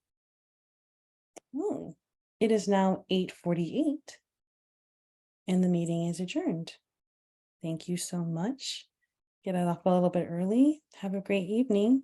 It is now 8:48 and the meeting is adjourned. Thank you so much. Get off a little bit early. Have a great evening.